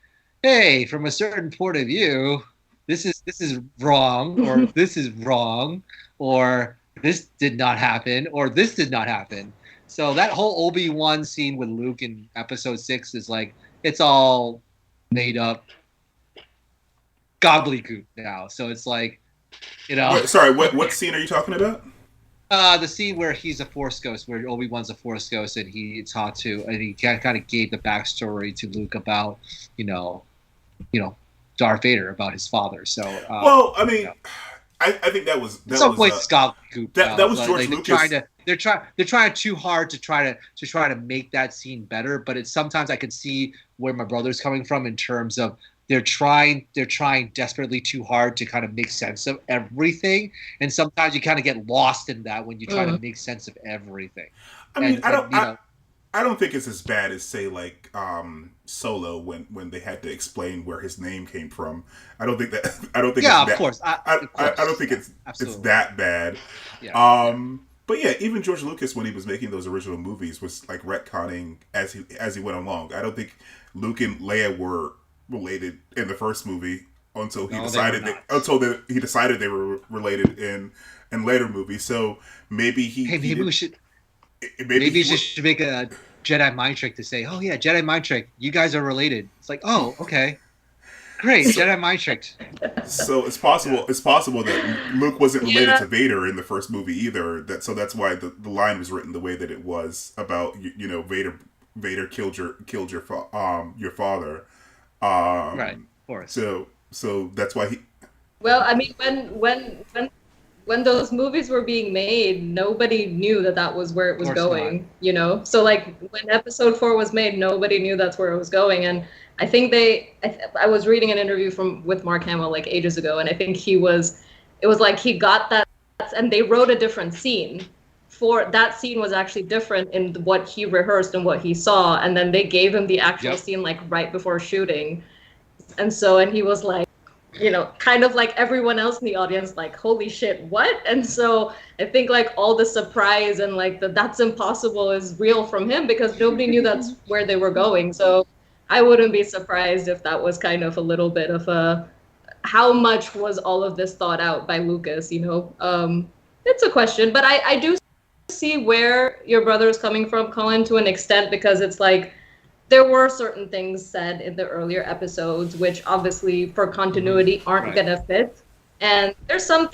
hey, from a certain point of view, this is wrong, or this is wrong, or this did not happen, or this did not happen. So that whole Obi-Wan scene with Luke in Episode 6 is like, it's all made up gobbledygook now. So it's like, Wait, sorry, what scene are you talking about? The scene where he's a Force ghost, where Obi-Wan's a Force ghost, and he kind of gave the backstory to Luke about, Darth Vader, about his father. So, well, I mean, I think that was gobbledygook. That was George Lucas. They're trying too hard to try to make that scene better, but it's sometimes I can see where my brother's coming from in terms of they're trying desperately too hard to kind of make sense of everything, and sometimes you kind of get lost in that when you try to make sense of everything. I mean, I don't think it's as bad as, say, like Solo when they had to explain where his name came from. I don't think that. I don't think. Yeah, it's of course. I don't think it's that bad. Yeah. But yeah, even George Lucas, when he was making those original movies, was like retconning as he went along. I don't think Luke and Leia were related in the first movie until he decided they were related in later movies. So maybe we should make a Jedi mind trick to say, oh yeah, Jedi mind trick, you guys are related. It's like, oh, okay, great, Jedi mind tricked. So it's possible that Luke wasn't related to Vader in the first movie either. So that's why the line was written the way that it was about Vader killed your father. Right, of course. So that's why he. Well, I mean, when those movies were being made, nobody knew that was where it was going. Not. So like when Episode 4 was made, nobody knew that's where it was going. And I think I was reading an interview with Mark Hamill like ages ago, and I think it was like he got that, and they wrote a different scene. For that scene was actually different in what he rehearsed and what he saw, and then they gave him the actual scene like right before shooting, and he was like, kind of like everyone else in the audience, like, holy shit, what? And so I think like all the surprise and like that's impossible is real from him, because nobody knew that's where they were going. So I wouldn't be surprised if that was kind of a little bit of how much was all of this thought out by Lucas. It's a question, but I do see where your brother is coming from, Colin, to an extent, because it's like there were certain things said in the earlier episodes which obviously for continuity aren't gonna fit, and there's some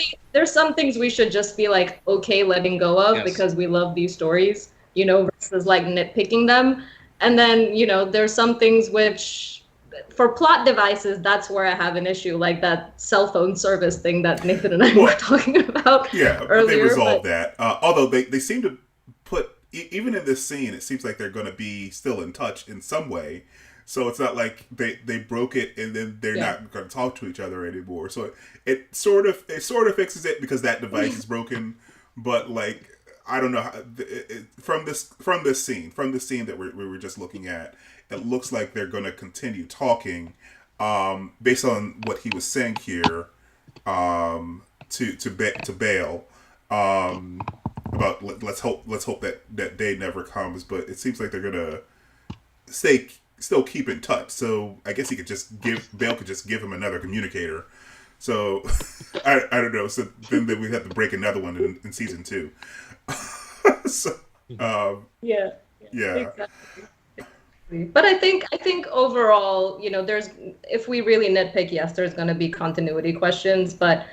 things we should just be like okay letting go of because we love these stories, versus like nitpicking them. And then there's some things which for plot devices, that's where I have an issue, like that cell phone service thing that Nathan and I were talking about earlier. They resolved that. Although they seem to put, even in this scene, it seems like they're going to be still in touch in some way. So it's not like they broke it and then they're not going to talk to each other anymore. So it sort of fixes it because that device is broken. But like, I don't know how, from this scene that we were just looking at, it looks like they're going to continue talking, based on what he was saying here, to Bail, about let's hope that day never comes. But it seems like they're gonna still keep in touch. So I guess Bail could just give him another communicator. So I don't know. So then we have to break another one in season 2. So yeah. Exactly. But I think overall, there's, if we really nitpick, yes, there's going to be continuity questions, but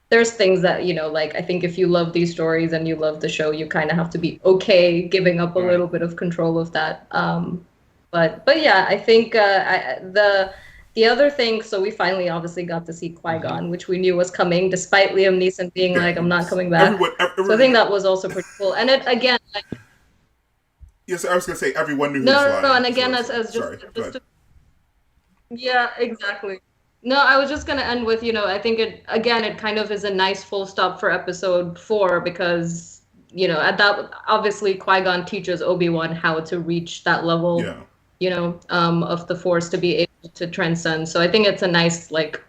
there's things that, like, I think if you love these stories and you love the show, you kind of have to be okay giving up a little bit of control of that. But yeah, I think the other thing, so we finally obviously got to see Qui-Gon, which we knew was coming, despite Liam Neeson being like, I'm not coming back. So I think that was also pretty cool. And it, again, like, yes, I was going to say everyone knew who was lying. No, and again, yeah, exactly. No, I was just gonna end with, I think it kind of is a nice full stop for episode 4 because, at that obviously Qui-Gon teaches Obi-Wan how to reach that level, Yeah. of the Force to be able to transcend. So I think it's a nice, like,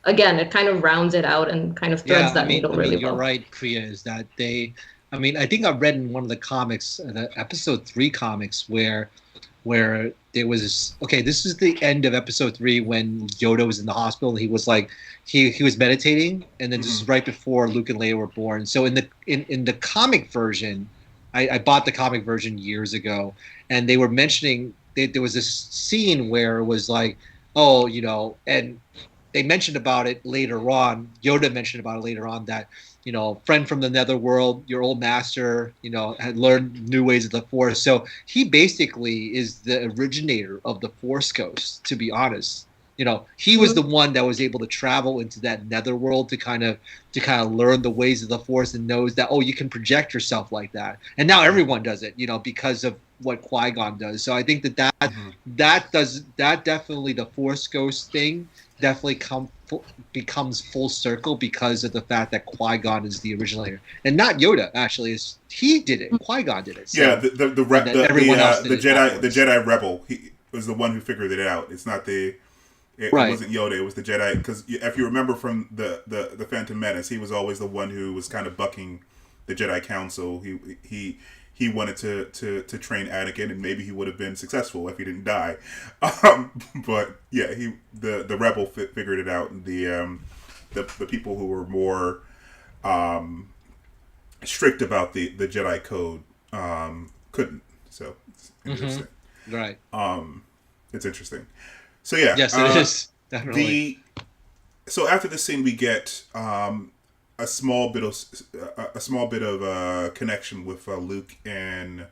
again, it kind of rounds it out and kind of threads Yeah, that needle really you're well. right, Priya, is that I think I read in one of the comics, the episode 3 comics, where there was okay, this is the end of episode 3 when Yoda was in the hospital and he was like he was meditating, and then this is right before Luke and Leia were born. So in the comic version, I bought the comic version years ago, and they were mentioning there was this scene where it was like, oh, and they mentioned about it later on. Yoda mentioned about it later on that, friend from the netherworld, your old master, had learned new ways of the Force. So he basically is the originator of the Force Ghost, to be honest. He was the one that was able to travel into that netherworld to kind of learn the ways of the Force, and knows that, oh, you can project yourself like that. And now everyone does it, because of what Qui-Gon does. So I think that definitely, the Force Ghost thing definitely becomes full circle because of the fact that Qui-Gon is the originator, and not Yoda. Actually, he did it. Qui-Gon did it. So, Yeah, the Jedi rebel. He was the one who figured it out. It's not it wasn't Yoda. It was the Jedi. Because if you remember from the Phantom Menace, he was always the one who was kind of bucking the Jedi Council. He wanted to train Anakin, and maybe he would have been successful if he didn't die. But yeah, the rebel figured it out, and the people who were more strict about the Jedi code couldn't. So it's interesting. Right. It's interesting. So yeah. Yes, it is definitely. So after the scene, we get a small bit of connection with Luke and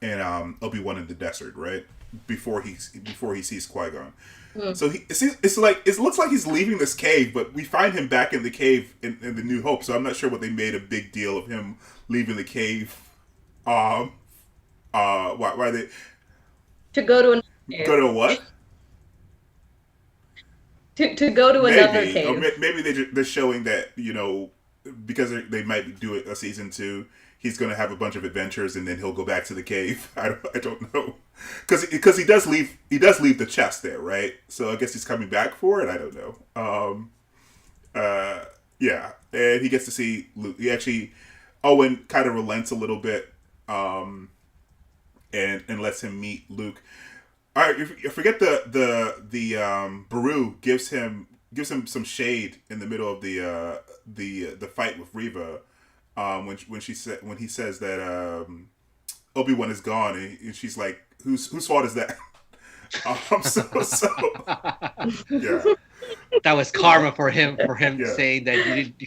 Obi-Wan in the desert, right? Before he sees Qui-Gon. So it looks like he's leaving this cave, but we find him back in the cave in the New Hope. So I'm not sure what they made a big deal of him leaving the cave. Why they to go to another cave. Go to what? To go to another cave. Or maybe they're showing that, because they might do a season 2, he's going to have a bunch of adventures and then he'll go back to the cave. I don't know, because he does leave the chest there, right? So I guess he's coming back for it. I don't know. Yeah, and he gets to see Luke. Owen kind of relents a little bit, and lets him meet Luke. All right, you forget the Baru gives him some shade in the middle of the fight with Reva, when he says that Obi-Wan is gone, and she's like, whose fault is that? Yeah. That was karma for him saying that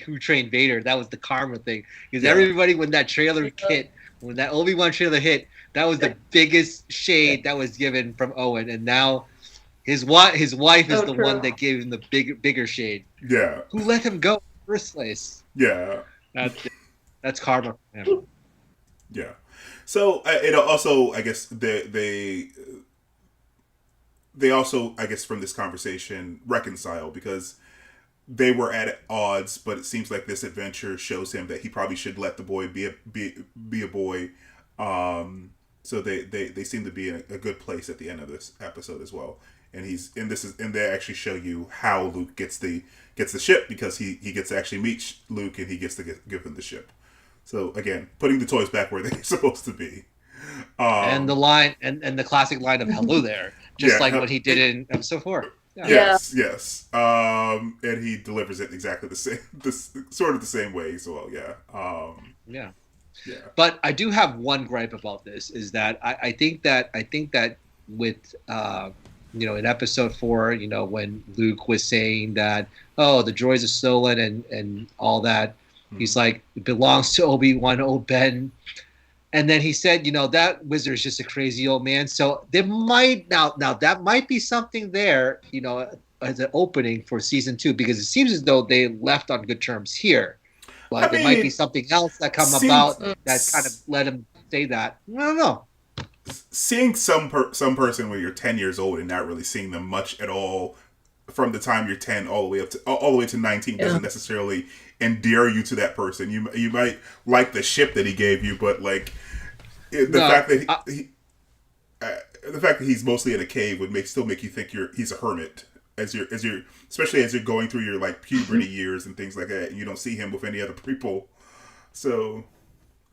who trained Vader. That was the karma thing, because everybody, when that Obi-Wan trailer hit, that was the biggest shade that was given from Owen, and now his wife is the one that gave him the bigger shade. Yeah. Who let him go in the first place? Yeah. That's karma for him. Yeah. So it also, I guess they also, I guess, from this conversation reconcile, because they were at odds, but it seems like this adventure shows him that he probably should let the boy be a boy. So they seem to be in a good place at the end of this episode as well. And they actually show you how Luke gets the ship, because he gets to actually meet Luke, and he gets to give him the ship. So again, putting the toys back where they're supposed to be. And the line and the classic line of "Hello there," just like what he did in episode 4. Yeah. Yes. And he delivers it exactly the same, sort of the same way as well. Yeah. Yeah. But I do have one gripe about this, is that I think that with in episode 4, when Luke was saying that, oh, the droids are stolen and all that, he's like, it belongs to Obi-Wan, old Ben. And then he said, that wizard is just a crazy old man. So there might now that might be something there, as an opening for season 2, because it seems as though they left on good terms here. But there might be something else that about that kind of let him say that. I don't know. Seeing some person when you're 10 years old and not really seeing them much at all from the time you're 10 all the way up to all the way to 19 doesn't necessarily endear you to that person. You might like the ship that he gave you, but like the fact that he's mostly in a cave would still make you think he's a hermit as you're especially as you're going through your like puberty years and things like that, and you don't see him with any other people. So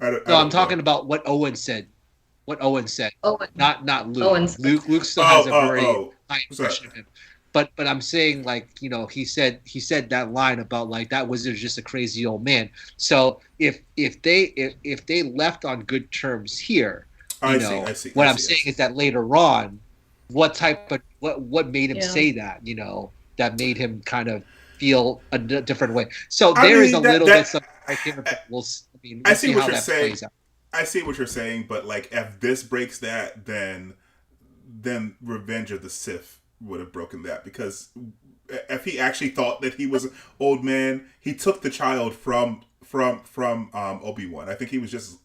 I'm talking about what Owen said. Not Luke. Luke still has a very high impression of him. But I'm saying, like, he said that line about like that wizard's just a crazy old man. So if they left on good terms here, I see. What I'm saying is that later on, what made him say that? That made him kind of feel a different way. So there is a little bit something right here, but we'll see how that plays out. I see what you're saying, but like if this breaks that, then Revenge of the Sith would have broken that, because if he actually thought that he was an old man, he took the child from Obi-Wan. I think he was just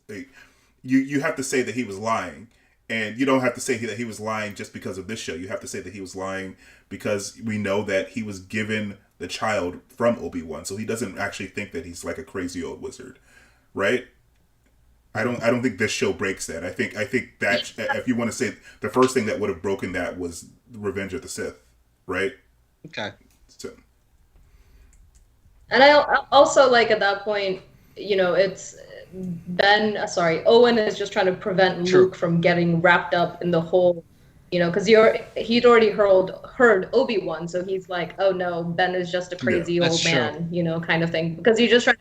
you have to say that he was lying, and you don't have to say that he was lying just because of this show. You have to say that he was lying because we know that he was given the child from Obi-Wan, so he doesn't actually think that he's like a crazy old wizard, right? I don't think this show breaks that. I think that if you want to say the first thing that would have broken that was Revenge of the Sith, right? Okay. So. And I also like at that point, it's Owen is just trying to prevent Luke from getting wrapped up in the whole, because he'd already heard Obi-Wan, so he's like, oh no, Ben is just a crazy old man, kind of thing, because he's just trying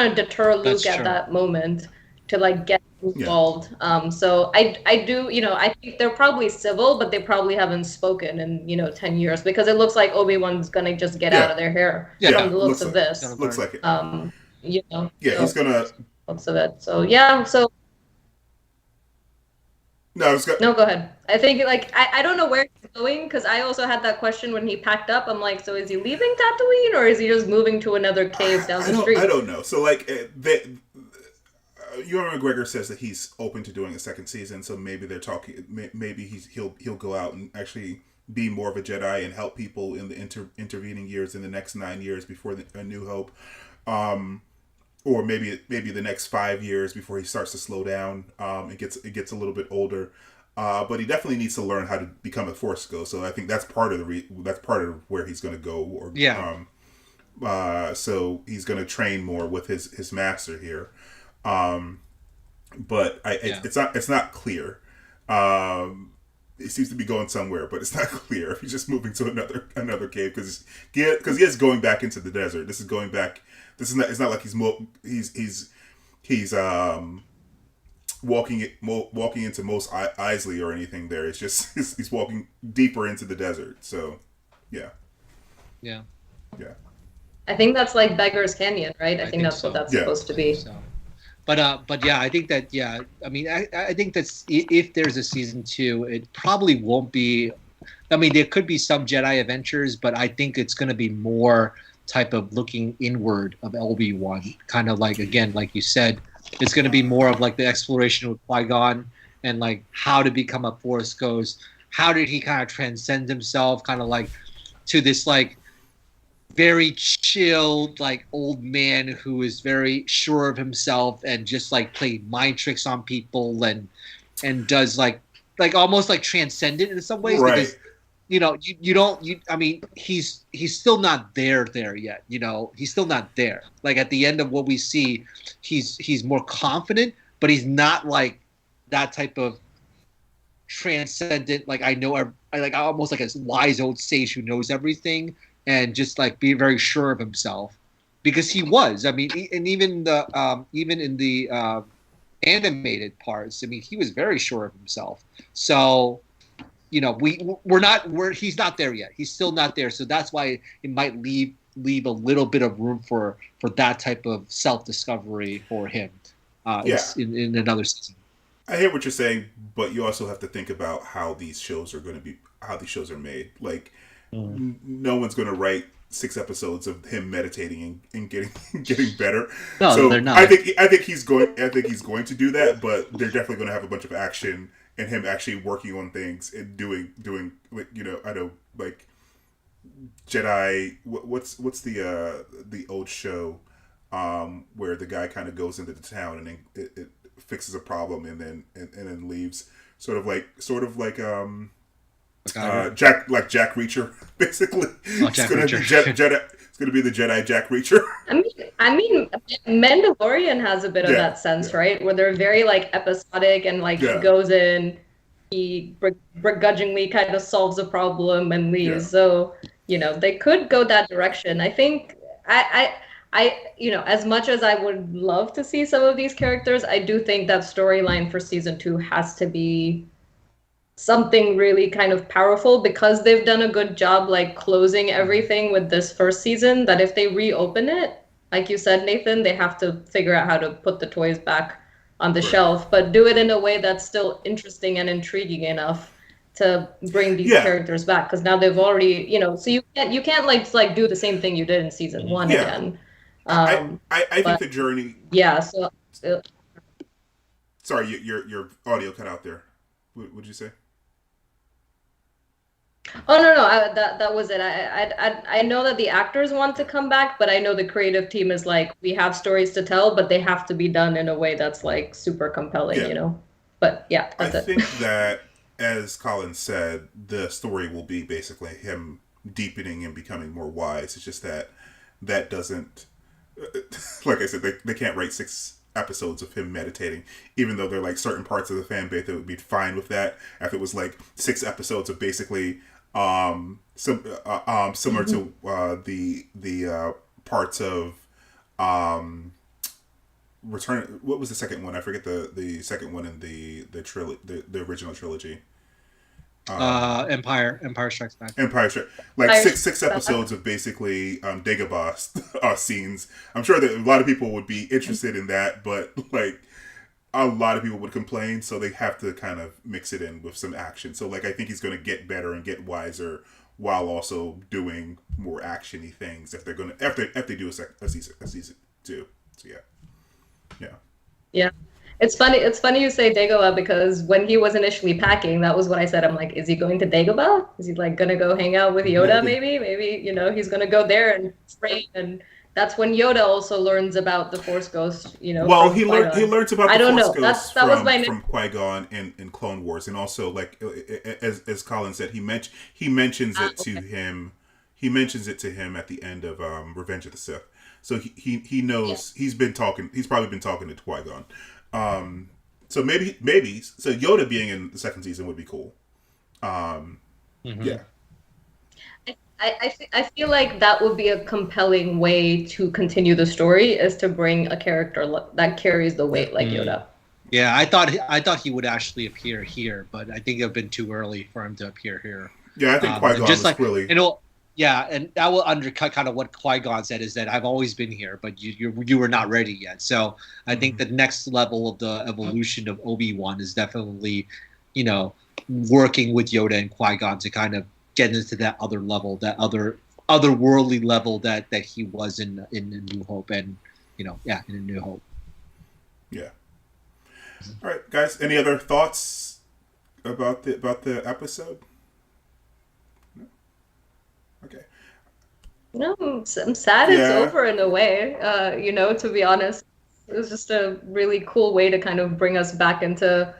to deter Luke at that moment to like get involved. So I do, I think they're probably civil, but they probably haven't spoken in 10 years, because it looks like Obi-Wan's gonna just get out of their hair from the looks of this. Looks like it. He's gonna looks of it. So yeah, so no, go ahead. I think I don't know where he's going, because I also had that question when he packed up. I'm like, so is he leaving Tatooine, or is he just moving to another cave down the street? I don't know. So like Ewan McGregor says that he's open to doing a second season, so maybe they're talking. Maybe he'll go out and actually be more of a Jedi and help people in the intervening years in the next 9 years before A New Hope, or maybe the next 5 years before he starts to slow down. It gets a little bit older, but he definitely needs to learn how to become a Force ghost. So I think that's part of where he's going to go. So he's going to train more with his master here. But it's not clear. It seems to be going somewhere, but it's not clear if he's just moving to another cave, because he is going back into the desert. This is going back. It's not like he's walking into Mos Eisley or anything. There, it's just he's walking deeper into the desert. So, yeah. I think that's like Beggar's Canyon, right? I think that's what that's supposed to be. So. But yeah, I think that I mean, I think that's if there's a season 2, it probably won't be. I mean, there could be some Jedi adventures, but I think it's going to be more type of looking inward of Obi-Wan, kind of like, again, like you said, it's going to be more of like the exploration with Qui-Gon and like how to become a Force ghost. How did he kind of transcend himself, kind of like to this like very chilled, like old man who is very sure of himself and just like played mind tricks on people and does like almost like transcendent in some ways, right? Because I mean, he's still not there yet. He's still not there. Like at the end of what we see, he's more confident, but he's not like that type of transcendent. Like I like almost like a wise old sage who knows everything. And just like be very sure of himself, because he was. I mean, and even in the animated parts, I mean, he was very sure of himself. So, he's not there yet. He's still not there. So that's why it might leave a little bit of room for that type of self-discovery for him in another season. I hear what you're saying, but you also have to think about how these shows are made. Like, no one's going to write 6 episodes of him meditating and getting better. No, so they're not. I think he's going to do that, but they're definitely going to have a bunch of action and him actually working on things and doing I know, like Jedi. What's the old show where the guy kind of goes into the town and then it fixes a problem and then leaves. Sort of like Jack Reacher, basically. Oh, Jack Reacher. Jedi. It's gonna be the Jedi Jack Reacher. I mean, Mandalorian has a bit of that sense, right? Where they're very like episodic and like he goes in, he begrudgingly kind of solves a problem and leaves. So they could go that direction. I think I as much as I would love to see some of these characters, I do think that storyline for season 2 has to be something really kind of powerful, because they've done a good job like closing everything with this first season, that if they reopen it, like you said, Nathan, they have to figure out how to put the toys back on the shelf, but do it in a way that's still interesting and intriguing enough to bring these characters back, because now they've already so you can't like do the same thing you did in season 1 again. I think the journey so sorry, your audio cut out there. What would you say? Oh no, that was it. I know that the actors want to come back, but I know the creative team is like, we have stories to tell, but they have to be done in a way that's like super compelling, But that's I think that, as Colin said, the story will be basically him deepening and becoming more wise. It's just that doesn't, like I said, they can't write 6 episodes of him meditating, even though there are like certain parts of the fan base that would be fine with that. If it was like 6 episodes of basically similar to the parts of Return. What was the second one? I forget the second one in the original trilogy. Empire Strikes Back. Empire Strikes, like six episodes of basically Dagobah scenes. I'm sure that a lot of people would be interested in that, but like a lot of people would complain, so they have to kind of mix it in with some action. So like I think he's going to get better and get wiser while also doing more action-y things if they do a season 2. So yeah. It's funny you say Dagobah, because when he was initially packing, that was what I said. I'm like, is he going to Dagobah? Is he like gonna go hang out with Yoda? Maybe he's gonna go there and train, and that's when Yoda also learns about the Force Ghost. Well, he learns about the Force Ghost from Qui-Gon in Clone Wars, and also like as Colin said, he mentions it to him. He mentions it to him at the end of Revenge of the Sith. So he knows he's probably been talking to Qui-Gon. So maybe so Yoda being in the second season would be cool. Yeah. I feel like that would be a compelling way to continue the story, is to bring a character that carries the weight like Yoda. Yeah, I thought he would actually appear here, but I think it'd been too early for him to appear here. Yeah, I think Qui-Gon was like, really. Yeah, and that will undercut kind of what Qui-Gon said, is that I've always been here, but you were not ready yet. So I think the next level of the evolution of Obi-Wan is definitely, working with Yoda and Qui-Gon to kind of get into that other level, that otherworldly level that he was in New Hope, and in A New Hope. Yeah. All right, guys. Any other thoughts about the episode? Okay. No, I'm sad it's over in a way. To be honest, it was just a really cool way to kind of bring us back into,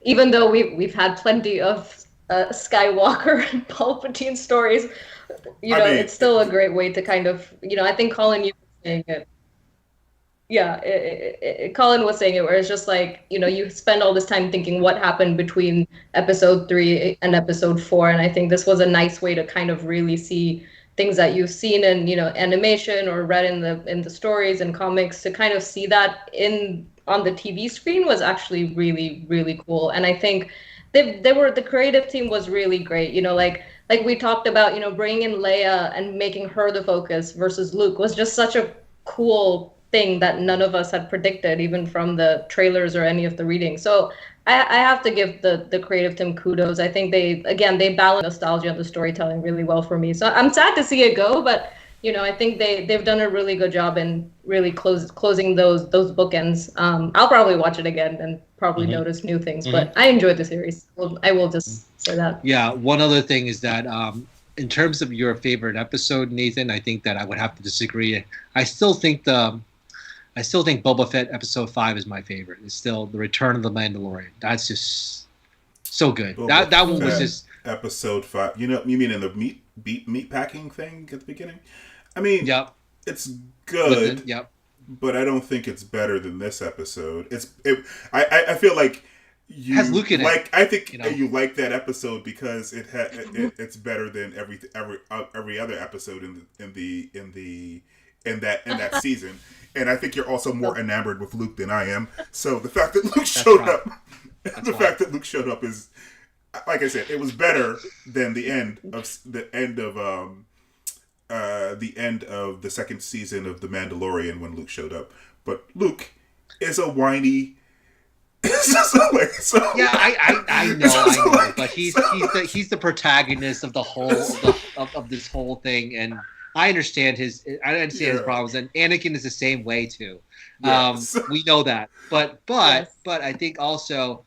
even though we've had plenty of Skywalker and Palpatine stories, it's still a great way to kind of, I think Colin, you were saying it. Yeah, Colin was saying it, where it's just like, you spend all this time thinking what happened between episode 3 and episode 4, and I think this was a nice way to kind of really see things that you've seen in animation or read in the stories and comics, to kind of see that on the TV screen was actually really, really cool. And I think the creative team was really great. Like we talked about, bringing in Leia and making her the focus versus Luke was just such a cool thing that none of us had predicted, even from the trailers or any of the readings. So I have to give the creative team kudos. I think they balance nostalgia and the storytelling really well for me. So I'm sad to see it go, but I think they've done a really good job in really closing those bookends. I'll probably watch it again and probably notice new things, but I enjoyed the series. I will just say that. Yeah, one other thing is that in terms of your favorite episode, Nathan, I think that I would have to disagree. I still think Boba Fett episode 5 is my favorite. It's still the Return of the Mandalorian. That's just so good. Boba That one was Fett just episode 5. You mean in the meat packing thing at the beginning? I mean, yep. It's good. Yep. But I don't think it's better than this episode. I feel like you has Luke in it. I think you like that episode because it's better than every other episode in that season. And I think you're also more enamored with Luke than I am. So the fact that Luke showed up is, like I said, it was better than the end of the second season of The Mandalorian when Luke showed up. But Luke is a whiny. Yeah, I know, but he's the protagonist of the whole of this whole thing, and I understand his problems, and Anakin is the same way too. Yes. We know that, but Yes. I think also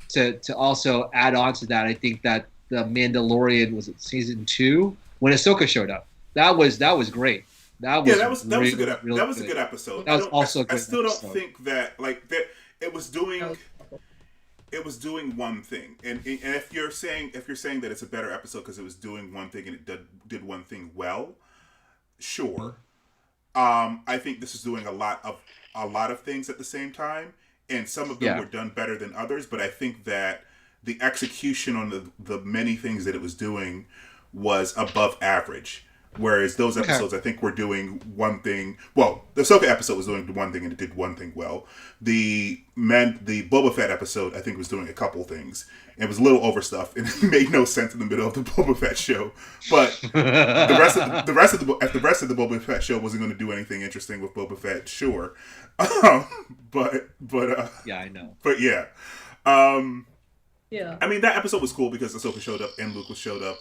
to also add on to that, I think that the Mandalorian was it season 2 when Ahsoka showed up. That was great. That was a good episode. That was also a good I still don't episode. think that that it was doing one thing. And if you're saying that it's a better episode because it was doing one thing and it did one thing well, sure. I think this is doing a lot of things at the same time, and some of them were done better than others. But I think that the execution on the many things that it was doing was above average. Whereas those episodes, I think, were doing one thing. Well, the Ahsoka episode was doing one thing and it did one thing well. The Boba Fett episode, I think, was doing a couple things. It was a little overstuffed and it made no sense in the middle of the Boba Fett show. But the rest of the Boba Fett show wasn't going to do anything interesting with Boba Fett, sure. Yeah, I know. But yeah. Yeah. I mean, that episode was cool because Ahsoka showed up and Luke showed up.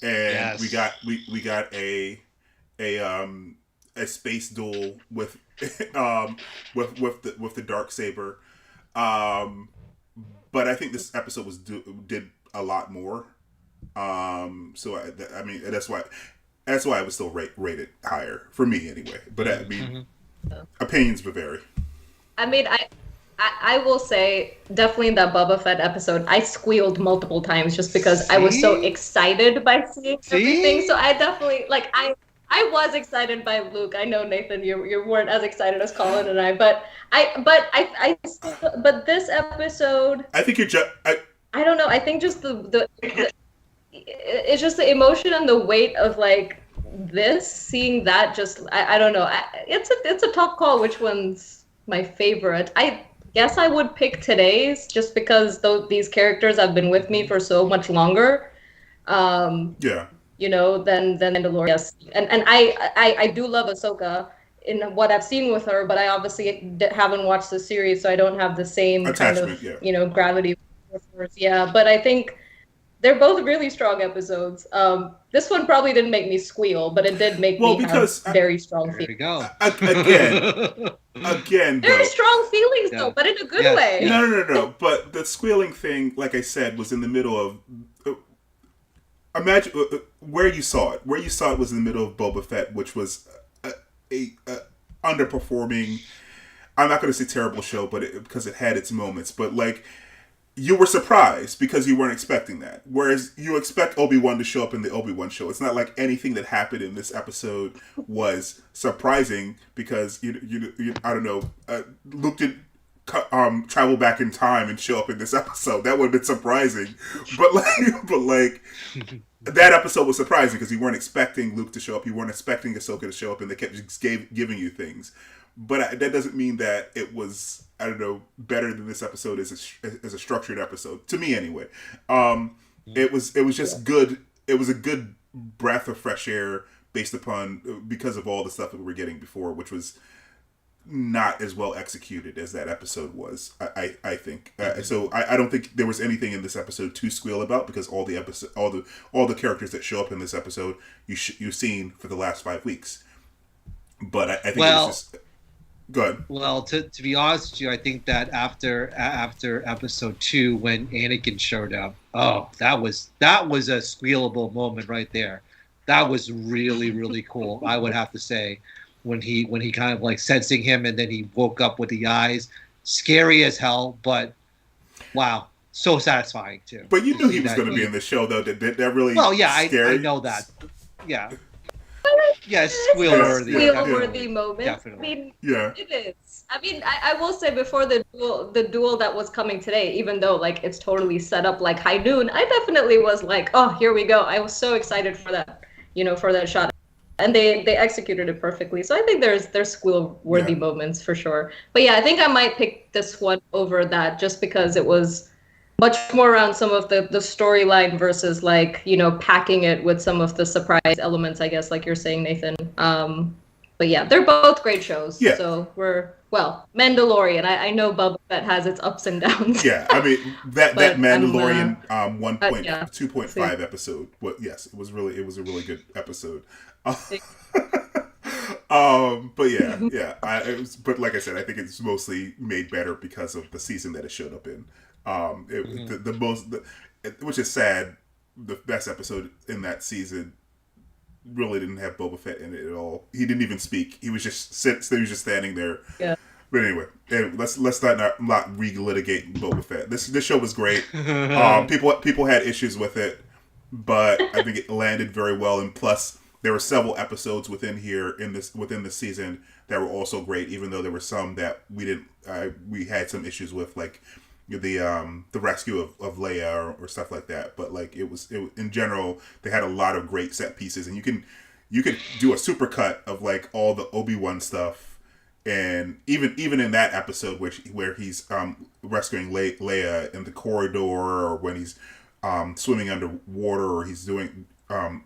And we got a space duel with the Darksaber, but I think this episode did a lot more. So I mean that's why I would still rate it higher for me anyway. But I mean, opinions vary. I mean, I will say, definitely in that Boba Fett episode, I squealed multiple times just because I was so excited by seeing everything. So I definitely, I was excited by Luke. I know, Nathan, you weren't as excited as Colin and I, but this episode, I think you're just. I don't know. I think just it's just the emotion and the weight of seeing that. Just I don't know. It's a tough call. Which one's my favorite? I guess I would pick today's just because these characters have been with me for so much longer. Than Mandalorian. Yes. And I do love Ahsoka in what I've seen with her, but I obviously haven't watched the series, so I don't have the same attachment, kind of gravity with her. Yeah, but I think they're both really strong episodes. This one probably didn't make me squeal, but it did make me have very strong feelings. Again, very strong feelings though, but in a good way. No. But the squealing thing, like I said, was in the middle of. Imagine where you saw it. Where you saw it was in the middle of Boba Fett, which was a underperforming. I'm not going to say terrible show, but because it had its moments, but you were surprised because you weren't expecting that. Whereas you expect Obi-Wan to show up in the Obi-Wan show. It's not like anything that happened in this episode was surprising because I don't know. Luke did travel back in time and show up in this episode. That would have been surprising, but that episode was surprising because you weren't expecting Luke to show up. You weren't expecting Ahsoka to show up, and they kept just giving you things. But that doesn't mean that it was, I don't know, better than this episode as a structured episode to me anyway. It was just good. It was a good breath of fresh air because of all the stuff that we were getting before, which was not as well executed as that episode was. I think so. I don't think there was anything in this episode to squeal about because all the characters that show up in this episode you've seen for the last 5 weeks. But I think it was just. Good. Well, to be honest with you, I think that after episode 2, when Anakin showed up, oh, that was a squealable moment right there. That was really really cool. I would have to say, when he kind of like sensing him, and then he woke up with the eyes, scary as hell, but wow, so satisfying too But you to knew he see was that going to be he. in the show, though. That really Well, yeah, I scary. know that. Yeah, yeah, It's squeal still Yeah, worthy, yeah, squeal yeah, worthy definitely, moments. I definitely. mean, yeah. it is. I mean, I will say before the duel that was coming today, even though like it's totally set up like high noon, I definitely was like, oh, here we go. I was so excited for that, for that shot. And they executed it perfectly. So I think there's squeal worthy Yeah. moments for sure. But yeah, I think I might pick this one over that just because it was much more around some of the storyline versus like packing it with some of the surprise elements, I guess, like you're saying, Nathan. But yeah, they're both great shows. Yeah. So Mandalorian. I know Boba Fett has its ups and downs. Yeah, I mean that But I'm Mandalorian 1. yeah. 2.5 episode. What? Yes, it was a really good episode. But yeah. But like I said, I think it's mostly made better because of the season that it showed up in. Which is sad. The best episode in that season really didn't have Boba Fett in it at all. He didn't even speak. He was just he was just standing there. Yeah. But anyway, let's not relitigate Boba Fett. This show was great. People had issues with it, but I think it landed very well. And plus, there were several episodes within the season that were also great. Even though there were some that we had some issues with, like the rescue of Leia or stuff like that. But like it in general, they had a lot of great set pieces, and you could do a supercut of like all the Obi-Wan stuff. And even in that episode, where he's rescuing Leia in the corridor, or when he's swimming underwater, or he's doing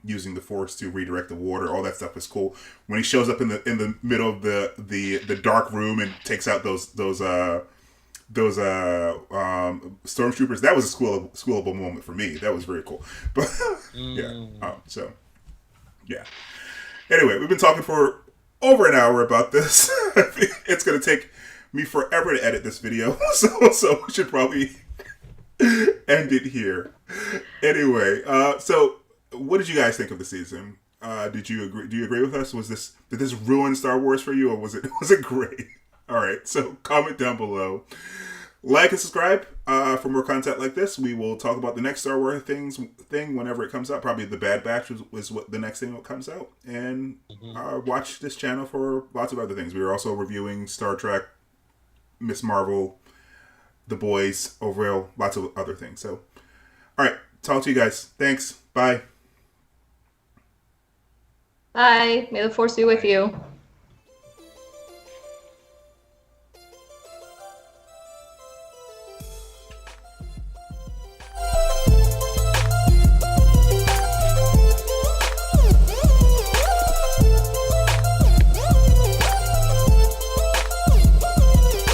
using the Force to redirect the water, all that stuff is cool. When he shows up in the middle of the dark room and takes out those stormtroopers, that was a squealable moment for me. That was very cool. But yeah, so yeah. Anyway, we've been talking for over an hour about this. It's going to take me forever to edit this video, so we should probably end it here. Anyway, so what did you guys think of the season? Did you agree? Do you agree with us? Did this ruin Star Wars for you, or was it great? All right, so comment down below. Like and subscribe for more content like this. We will talk about the next Star Wars thing whenever it comes out. Probably the Bad Batch was what the next thing that comes out. And watch this channel for lots of other things. We are also reviewing Star Trek, Miss Marvel, The Boys, Overall, lots of other things. So, all right, talk to you guys. Thanks. Bye. Bye. May the Force be with you.